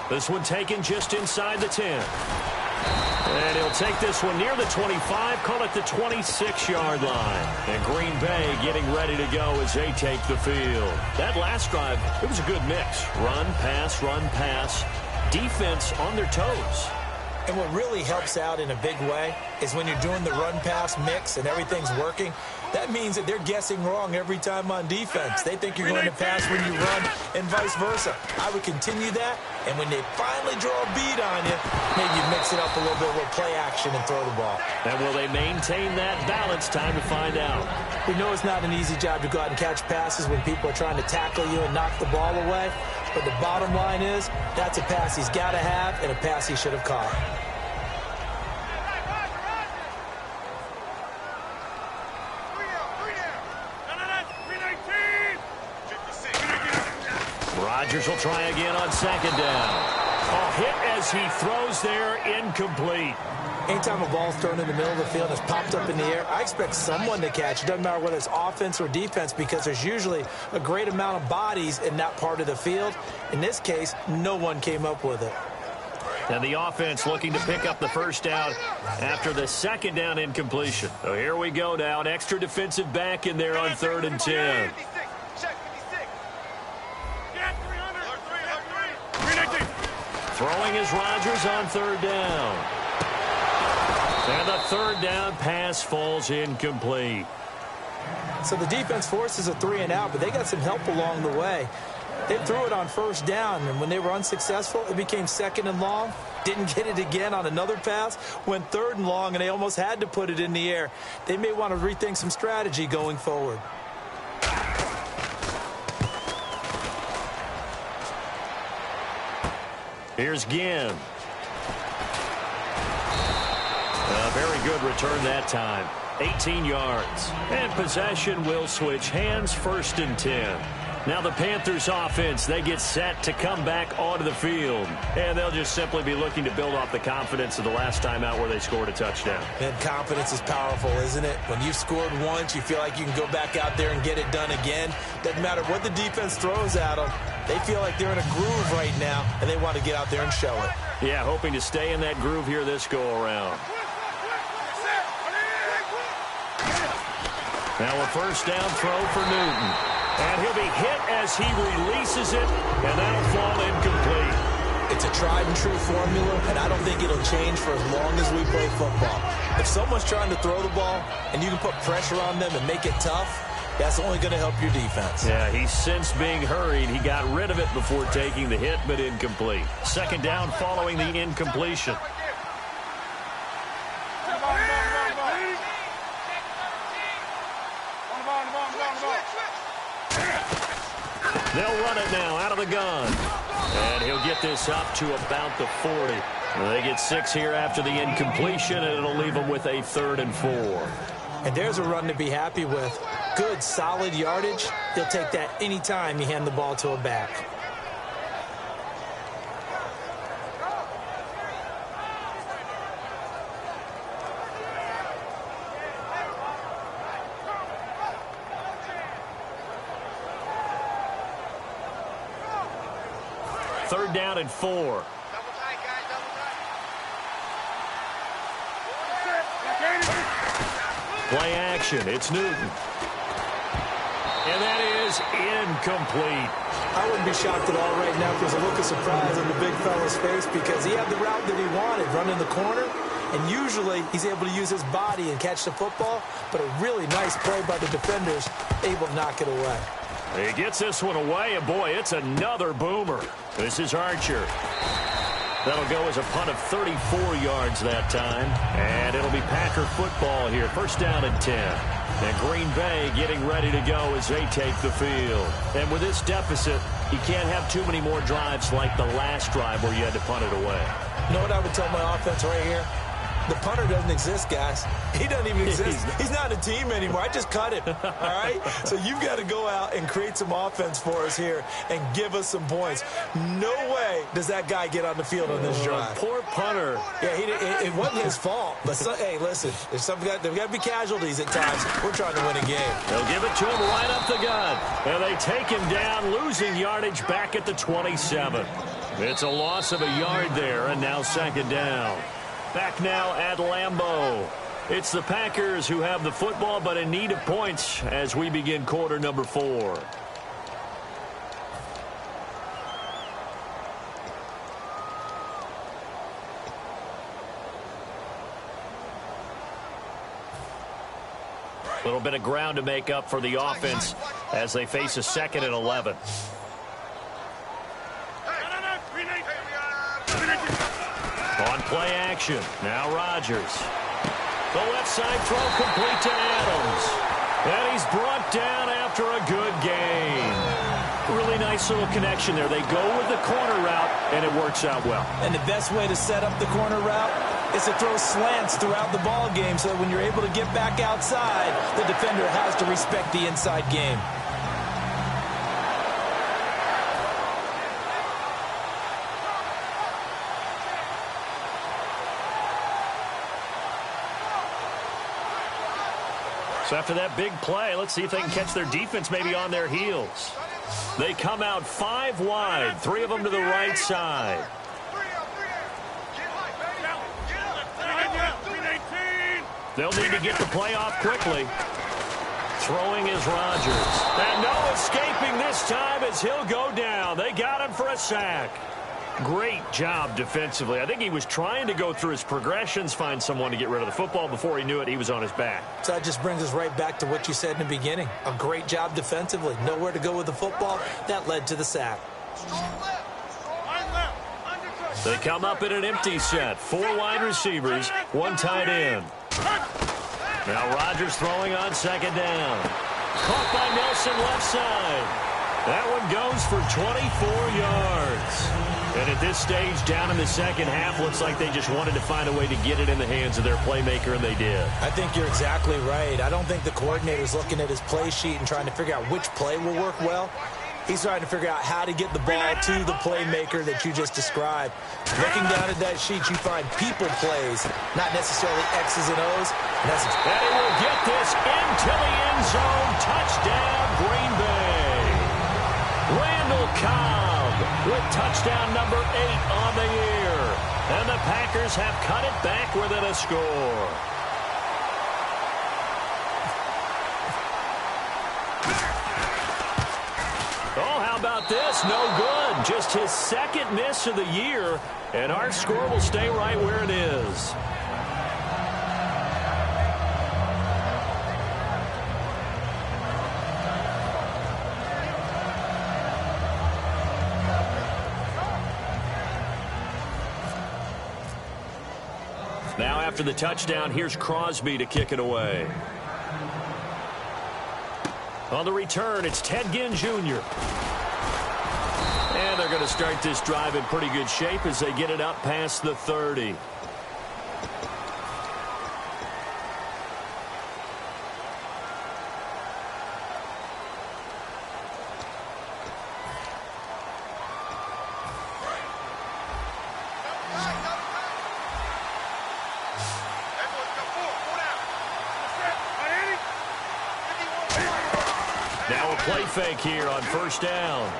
This one taken just inside the 10. And he'll take this one near the 25, call it the 26-yard line. And Green Bay getting ready to go as they take the field. That last drive, it was a good mix. Run, pass, defense on their toes. And what really helps out in a big way is when you're doing the run-pass mix and everything's working, that means that they're guessing wrong every time on defense. They think you're going to pass when you run and vice versa. I would continue that, and when they finally draw a bead on you, maybe you mix it up a little bit with play action and throw the ball. And will they maintain that balance? Time to find out. We know it's not an easy job to go out and catch passes when people are trying to tackle you and knock the ball away. But the bottom line is, that's a pass he's got to have and a pass he should have caught. Rodgers will try again on 2nd down. A hit as he throws there, incomplete. Anytime a ball's thrown in the middle of the field and it's popped up in the air, I expect someone to catch. It doesn't matter whether it's offense or defense because there's usually a great amount of bodies in that part of the field. In this case, no one came up with it. And the offense looking to pick up the 1st down after the 2nd down incompletion. So here we go now. An extra defensive back in there on 3rd and 10. Throwing is Rodgers on 3rd down. And the 3rd down pass falls incomplete. So the defense forces a 3-and-out, but they got some help along the way. They threw it on 1st down, and when they were unsuccessful, it became 2nd and long. Didn't get it again on another pass. Went 3rd and long, and they almost had to put it in the air. They may want to rethink some strategy going forward. Here's Ginn. A very good return that time. 18 yards. And possession will switch hands, 1st and 10. Now the Panthers offense, they get set to come back onto the field. And they'll just simply be looking to build off the confidence of the last time out where they scored a touchdown. And confidence is powerful, isn't it? When you've scored once, you feel like you can go back out there and get it done again. Doesn't matter what the defense throws at them. They feel like they're in a groove right now, and they want to get out there and show it. Yeah, hoping to stay in that groove here this go-around. Now a 1st down throw for Newton. And he'll be hit as he releases it, and that'll fall incomplete. It's a tried-and-true formula, and I don't think it'll change for as long as we play football. If someone's trying to throw the ball, and you can put pressure on them and make it tough, that's only going to help your defense. Yeah, he's since being hurried. He got rid of it before taking the hit, but incomplete. 2nd down following the incompletion. They'll run it now out of the gun. And he'll get this up to about the 40. They get 6 here after the incompletion, and it'll leave them with a 3rd and 4. And there's a run to be happy with. Good, solid yardage. He'll take that anytime you hand the ball to a back. Third down and 4. Play action. It's Newton. And that is incomplete. I wouldn't be shocked at all right now if there's a look of surprise on the big fella's face because he had the route that he wanted, running the corner. And usually he's able to use his body and catch the football, but a really nice play by the defenders, able to knock it away. He gets this one away, and boy, it's another boomer. This is Archer. That'll go as a punt of 34 yards that time. And it'll be Packer football here. First down and 10. And Green Bay getting ready to go as they take the field. And with this deficit, you can't have too many more drives like the last drive where you had to punt it away. You know what I would tell my offense right here? The punter doesn't exist, guys. He doesn't even exist. He's not a team anymore. I just cut him, all right? So you've got to go out and create some offense for us here and give us some points. No way does that guy get on the field on this drive. Poor punter. Yeah, it wasn't his fault. But, hey, listen, there's got to be casualties at times. We're trying to win a game. They'll give it to him right up the gut. And they take him down, losing yardage back at the 27. It's a loss of a yard there, and now second down. Back now at Lambeau. It's the Packers who have the football, but in need of points as we begin quarter number 4. A little bit of ground to make up for the offense as they face a 2nd and 11. On play action. Now Rodgers. The left side throw complete to Adams. And he's brought down after a good gain. Really nice little connection there. They go with the corner route, and it works out well. And the best way to set up the corner route is to throw slants throughout the ball game so that when you're able to get back outside, the defender has to respect the inside game. So after that big play, let's see if they can catch their defense maybe on their heels. They come out 5 wide, 3 of them to the right side. They'll need to get the play off quickly. Throwing is Rodgers. And no escaping this time as he'll go down. They got him for a sack. Great job defensively. I think he was trying to go through his progressions, find someone to get rid of the football. Before he knew it, he was on his back. So that just brings us right back to what you said in the beginning. A great job defensively. Nowhere to go with the football. That led to the sack. They come up in an empty set. 4 wide receivers, 1 tight end. Now Rodgers throwing on 2nd down. Caught by Nelson left side. That one goes for 24 yards. And at this stage, down in the second half, looks like they just wanted to find a way to get it in the hands of their playmaker, and they did. I think you're exactly right. I don't think the coordinator's looking at his play sheet and trying to figure out which play will work well. He's trying to figure out how to get the ball to the playmaker that you just described. Looking down at that sheet, you find people plays, not necessarily X's and O's. And he will get this into the end zone. Touchdown, Green Bay. Randall Cobb with touchdown number 8 on the year. And the Packers have cut it back within a score. Oh, how about this? No good. Just his 2nd miss of the year. And our score will stay right where it is. Now after the touchdown, here's Crosby to kick it away. On the return, it's Ted Ginn Jr. And they're going to start this drive in pretty good shape as they get it up past the 30. Now a play fake here on first down.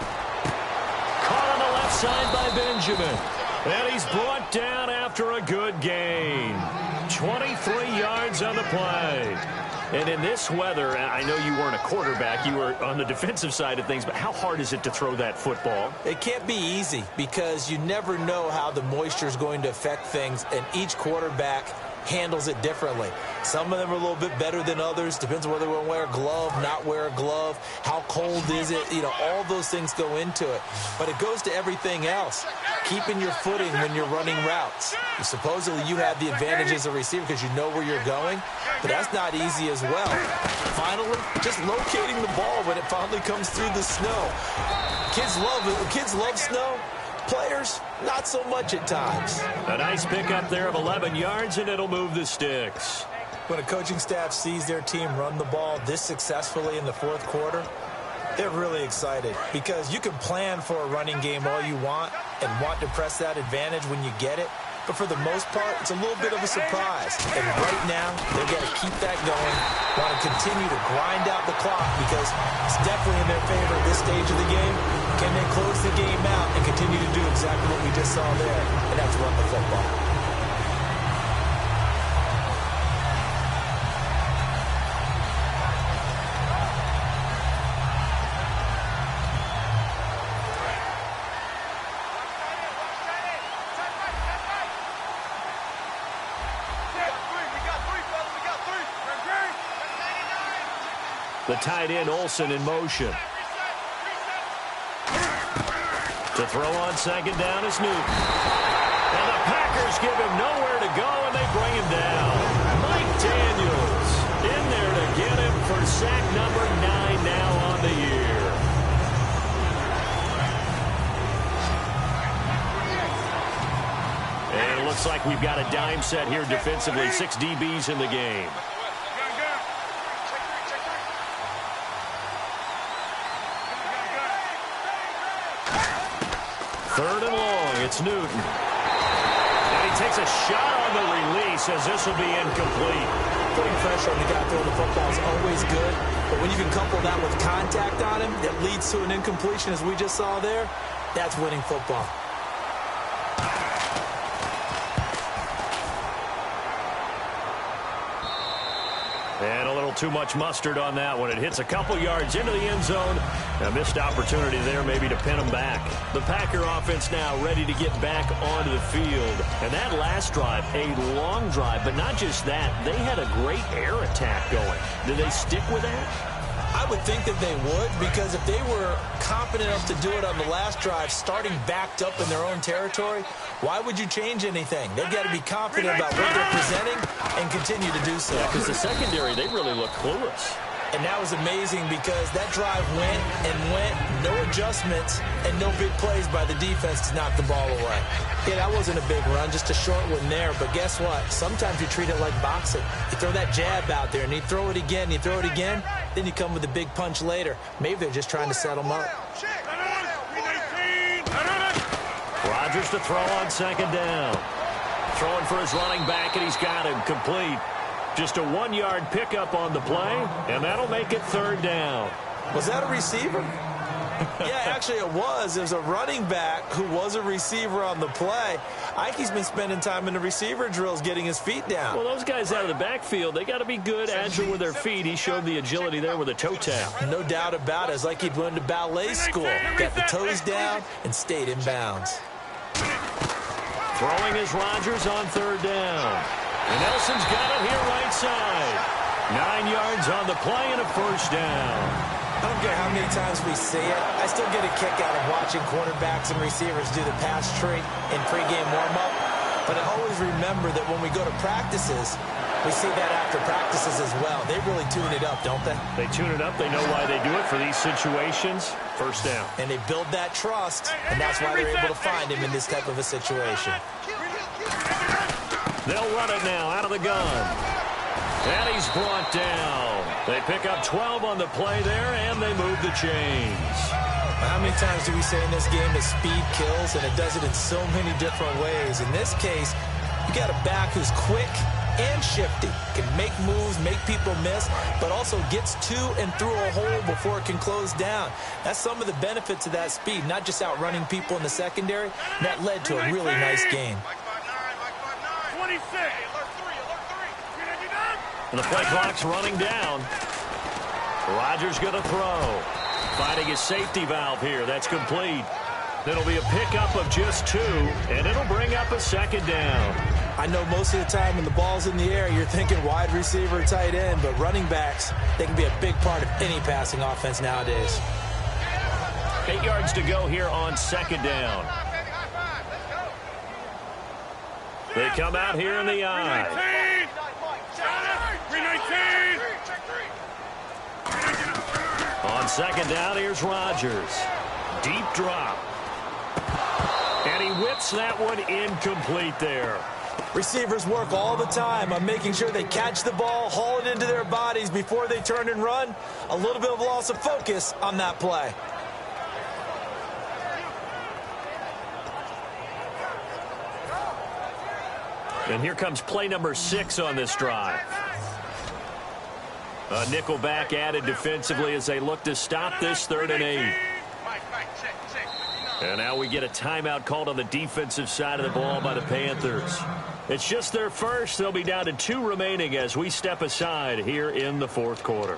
Caught on the left side by Benjamin. And he's brought down after a good gain. 23 yards on the play. And in this weather, I know you weren't a quarterback. You were on the defensive side of things, but how hard is it to throw that football? It can't be easy because you never know how the moisture is going to affect things, and each quarterback handles it differently. Some of them are a little bit better than others. Depends on whether they want to wear a glove, not wear a glove, how cold is it. You know, all those things go into it. But it goes to everything else. Keeping your footing when you're running routes. Supposedly you have the advantage as a receiver because you know where you're going, but that's not easy as well. Finally, just locating the ball when it finally comes through the snow. Kids love snow. Players, not so much at times. A nice pickup there of 11 yards, and it'll move the sticks. When a coaching staff sees their team run the ball this successfully in the fourth quarter, they're really excited because you can plan for a running game all you want and want to press that advantage when you get it. But for the most part, it's a little bit of a surprise. And right now, they've got to keep that going, want to continue to grind out the clock because it's definitely in their favor at this stage of the game. Can they close the game out and continue to do exactly what we just saw there? And that's run the football. The tight end, Olsen, in motion. To throw on second down is Newton. And the Packers give him nowhere to go, and they bring him down. Mike Daniels in there to get him for sack number 9 now on the year. And it looks like we've got a dime set here defensively. 6 DBs in the game. Third and long, it's Newton. And he takes a shot on the release as this will be incomplete. Putting pressure on the guy throwing the football is always good, but when you can couple that with contact on him that leads to an incompletion as we just saw there, that's winning football. And a little too much mustard on that one. It hits a couple yards into the end zone. A missed opportunity there maybe to pin them back. The Packer offense now ready to get back onto the field. And that last drive, a long drive, but not just that. They had a great air attack going. Did they stick with that? I would think that they would, because if they were confident enough to do it on the last drive, starting backed up in their own territory, why would you change anything? They've got to be confident about what they're presenting and continue to do so. Because the secondary, they really look clueless. And that was amazing because that drive went and went, no adjustments, and no big plays by the defense to knock the ball away. Yeah, that wasn't a big run, just a short one there. But guess what? Sometimes you treat it like boxing. You throw that jab out there, and you throw it again, you throw it again, then you come with a big punch later. Maybe they're just trying to set them up. Rodgers to throw on second down. Throwing for his running back, and he's got him complete. Just a 1-yard pickup on the play, and that'll make it third down. Was that a receiver? Yeah, actually it was. It was a running back who was a receiver on the play. Ike's been spending time in the receiver drills getting his feet down. Well, those guys out of the backfield, they got to be good, agile with their feet. He showed the agility there with a toe tap. No doubt about it. It's like he'd went to ballet school. Got the toes down and stayed in bounds. Throwing is Rodgers on third down. And Nelson's got it here right side. 9 yards on the play and a first down. I don't care how many times we see it. I still get a kick out of watching quarterbacks and receivers do the pass tree in pregame warm-up. But I always remember that when we go to practices, we see that after practices as well. They really tune it up, don't they? They tune it up. They know why they do it for these situations. First down. And they build that trust, and that's why they're able to find him in this type of a situation. They'll run it now out of the gun. And he's brought down. They pick up 12 on the play there, and they move the chains. How many times do we say in this game that speed kills, and it does it in so many different ways? In this case, you got a back who's quick and shifty, can make moves, make people miss, but also gets to and through a hole before it can close down. That's some of the benefits of that speed, not just outrunning people in the secondary. That led to a really nice game. 26. And the play clock's running down. Rodgers going to throw. Finding his safety valve here. That's complete. It'll be a pickup of just 2, and it'll bring up a second down. I know most of the time when the ball's in the air, you're thinking wide receiver, tight end, but running backs, they can be a big part of any passing offense nowadays. 8 yards to go here on second down. They come out here in the eye. 319. On second down, here's Rodgers. Deep drop. And he whips that one incomplete there. Receivers work all the time on making sure they catch the ball, haul it into their bodies before they turn and run. A little bit of loss of focus on that play. And here comes play number 6 on this drive. A nickel back added defensively as they look to stop this 3rd and 8. And now we get a timeout called on the defensive side of the ball by the Panthers. It's just their first. They'll be down to 2 remaining as we step aside here in the 4th quarter.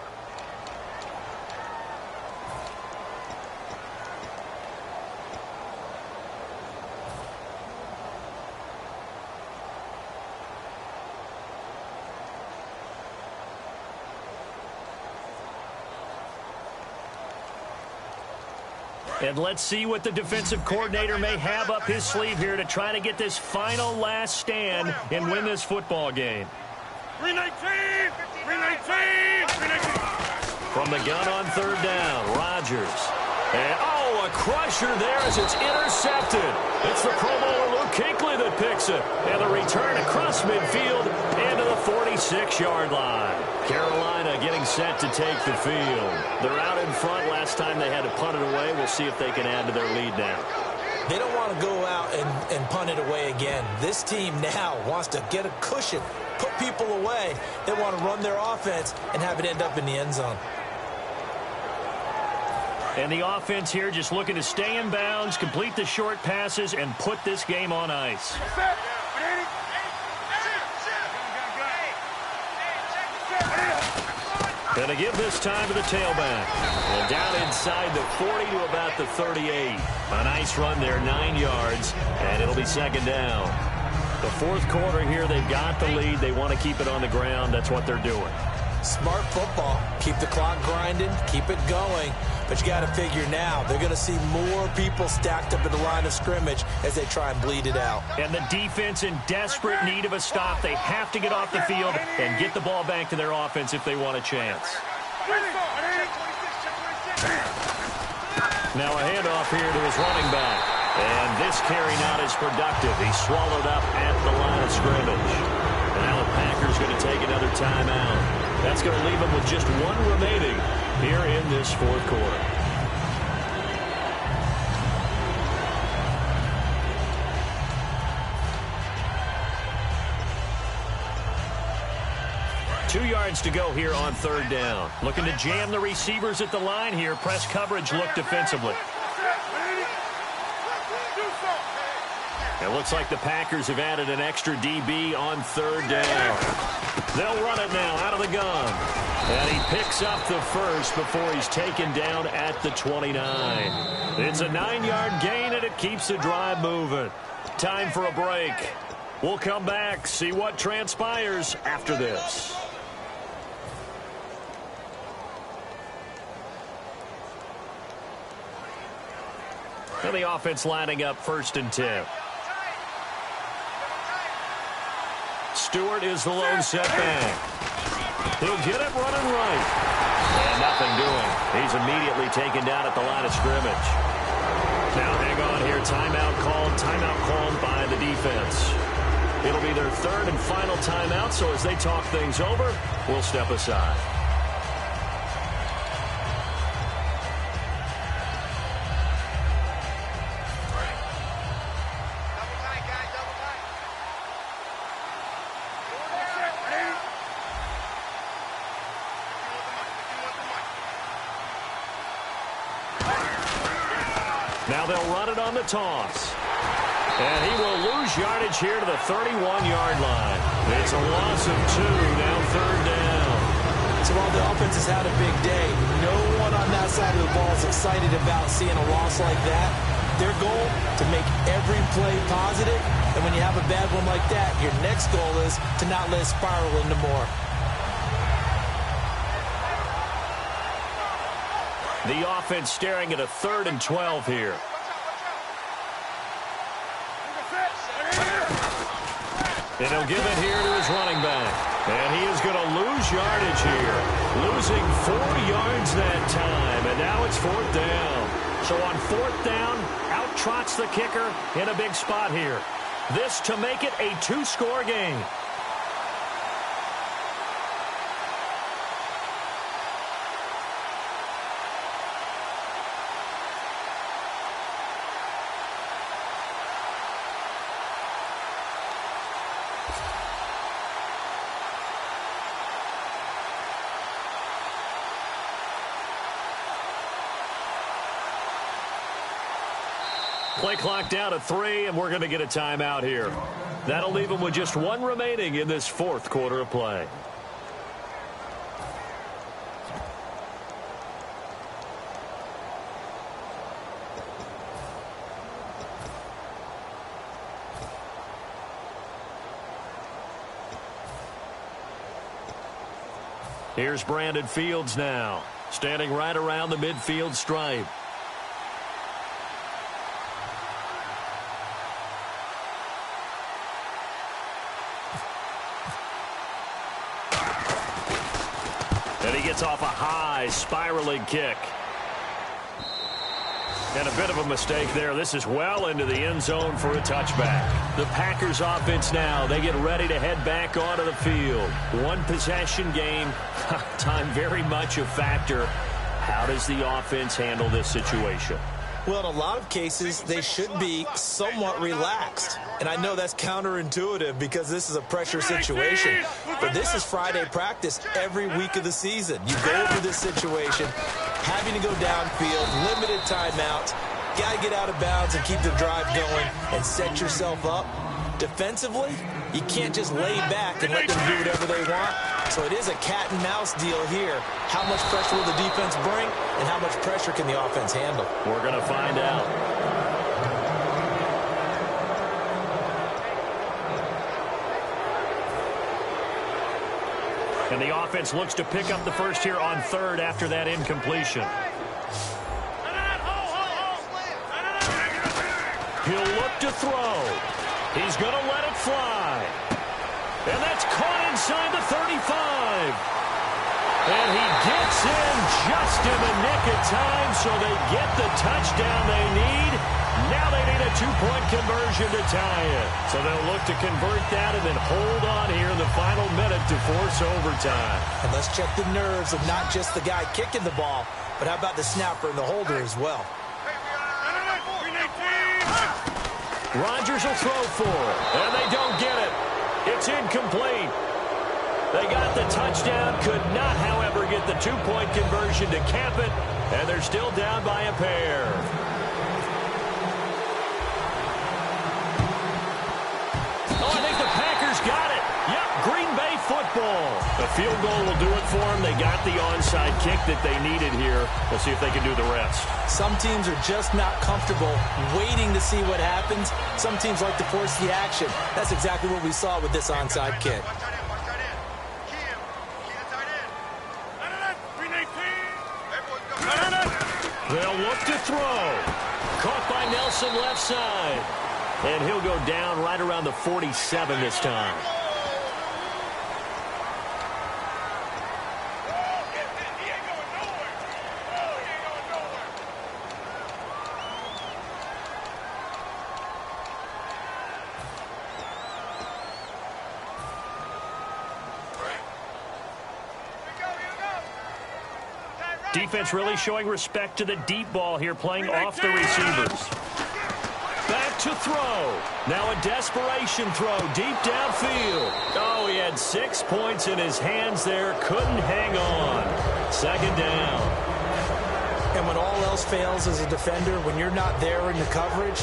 And let's see what the defensive coordinator may have up his sleeve here to try to get this final last stand and win this football game. 319. 319. From the gun on 3rd down, Rodgers. And, a crusher there as it's intercepted. It's the Pro Bowler Luke Kuechly that picks it. And the return across midfield into the 46-yard line. Carolina getting set to take the field. They're out in front. Last time they had to punt it away. We'll see if they can add to their lead now. They don't want to go out and punt it away again. This team now wants to get a cushion, put people away. They want to run their offense and have it end up in the end zone. And the offense here just looking to stay in bounds, complete the short passes, and put this game on ice. Going to give this time to the tailback. And down inside the 40 to about the 38. A nice run there, 9 yards, and it'll be second down. The 4th quarter here, they've got the lead. They want to keep it on the ground. That's what they're doing. Smart football. Keep the clock grinding, keep it going. But you got to figure now, they're going to see more people stacked up at the line of scrimmage as they try and bleed it out. And the defense in desperate need of a stop. They have to get off the field and get the ball back to their offense if they want a chance. Now a handoff here to his running back. And this carry not as productive. He's swallowed up at the line of scrimmage. And now the Packers going to take another timeout. That's going to leave them with just 1 remaining here in this 4th quarter. Two yards to go here on 3rd down. Looking to jam the receivers at the line here. Press coverage look defensively. It looks like the Packers have added an extra DB on 3rd down. They'll run it now out of the gun. And he picks up the first before he's taken down at the 29. It's a 9-yard gain, and it keeps the drive moving. Time for a break. We'll come back, see what transpires after this. And the offense lining up 1st and 10. Stewart is the lone setback. He'll get it running right. And nothing doing. He's immediately taken down at the line of scrimmage. Now hang on here. Timeout called by the defense. It'll be their 3rd and final timeout, so as they talk things over, we'll step aside. Now they'll run it on the toss. And he will lose yardage here to the 31-yard line. It's a loss of 2, now 3rd down. So while the offense has had a big day, no one on that side of the ball is excited about seeing a loss like that. Their goal, to make every play positive, and when you have a bad one like that, your next goal is to not let it spiral into more. The offense staring at a 3rd and 12 here. And he'll give it here to his running back. And he is going to lose yardage here. Losing 4 yards that time. And now it's 4th down. So on 4th down, out trots the kicker in a big spot here. This to make it a 2-score game. Play clock down to 3, and we're going to get a timeout here. That'll leave them with just 1 remaining in this 4th quarter of play. Here's Brandon Fields now, standing right around the midfield stripe. And he gets off a high spiraling kick. And a bit of a mistake there. This is well into the end zone for a touchback. The Packers offense now, they get ready to head back onto the field. 1 possession game. Time very much a factor. How does the offense handle this situation? Well, in a lot of cases, they should be somewhat relaxed. And I know that's counterintuitive because this is a pressure situation. But this is Friday practice every week of the season. You go over this situation, having to go downfield, limited timeouts, got to get out of bounds and keep the drive going and set yourself up. Defensively, you can't just lay back and let them do whatever they want. So it is a cat and mouse deal here. How much pressure will the defense bring, and how much pressure can the offense handle? We're going to find out. And the offense looks to pick up the first here on 3rd after that incompletion. He'll look to throw. He's going to let it fly. And that's caught inside the 35. And he gets in just in the nick of time, so they get the touchdown they need. Now they need a 2-point conversion to tie it. So they'll look to convert that and then hold on here in the final minute to force overtime. And let's check the nerves of not just the guy kicking the ball, but how about the snapper and the holder as well. Rodgers will throw for it, and they don't get it. It's incomplete. They got the touchdown, could not, however, get the 2-point conversion to cap it, and they're still down by a pair. Oh, I think the Packers got it. Yep, Green Bay football. A field goal will do it for them. They got the onside kick that they needed here. We'll see if they can do the rest. Some teams are just not comfortable waiting to see what happens. Some teams like to force the action. That's exactly what we saw with this onside kick. They'll look to throw. Caught by Nelson left side. And he'll go down right around the 47 this time. Defense really showing respect to the deep ball here, playing off the receivers. Back to throw. Now a desperation throw deep downfield. Oh, he had 6 points in his hands there. Couldn't hang on. 2nd down. And when all all else fails as a defender, when you're not there in the coverage,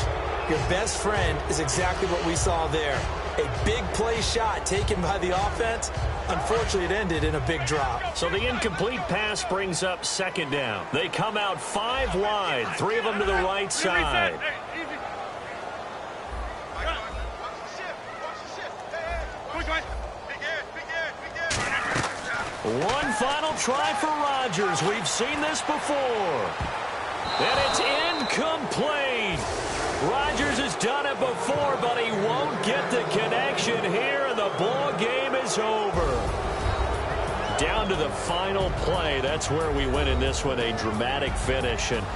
your best friend is exactly what we saw there. A big play shot taken by the offense. Unfortunately, it ended in a big drop. So the incomplete pass brings up second down. They come out 5 wide, 3 of them to the right side. One final try for Rodgers. We've seen this before. And it's incomplete. Rodgers has done it before, but he won't get the connection here, and the ball game is over. Down to the final play. That's where we win in this one, a dramatic finish. And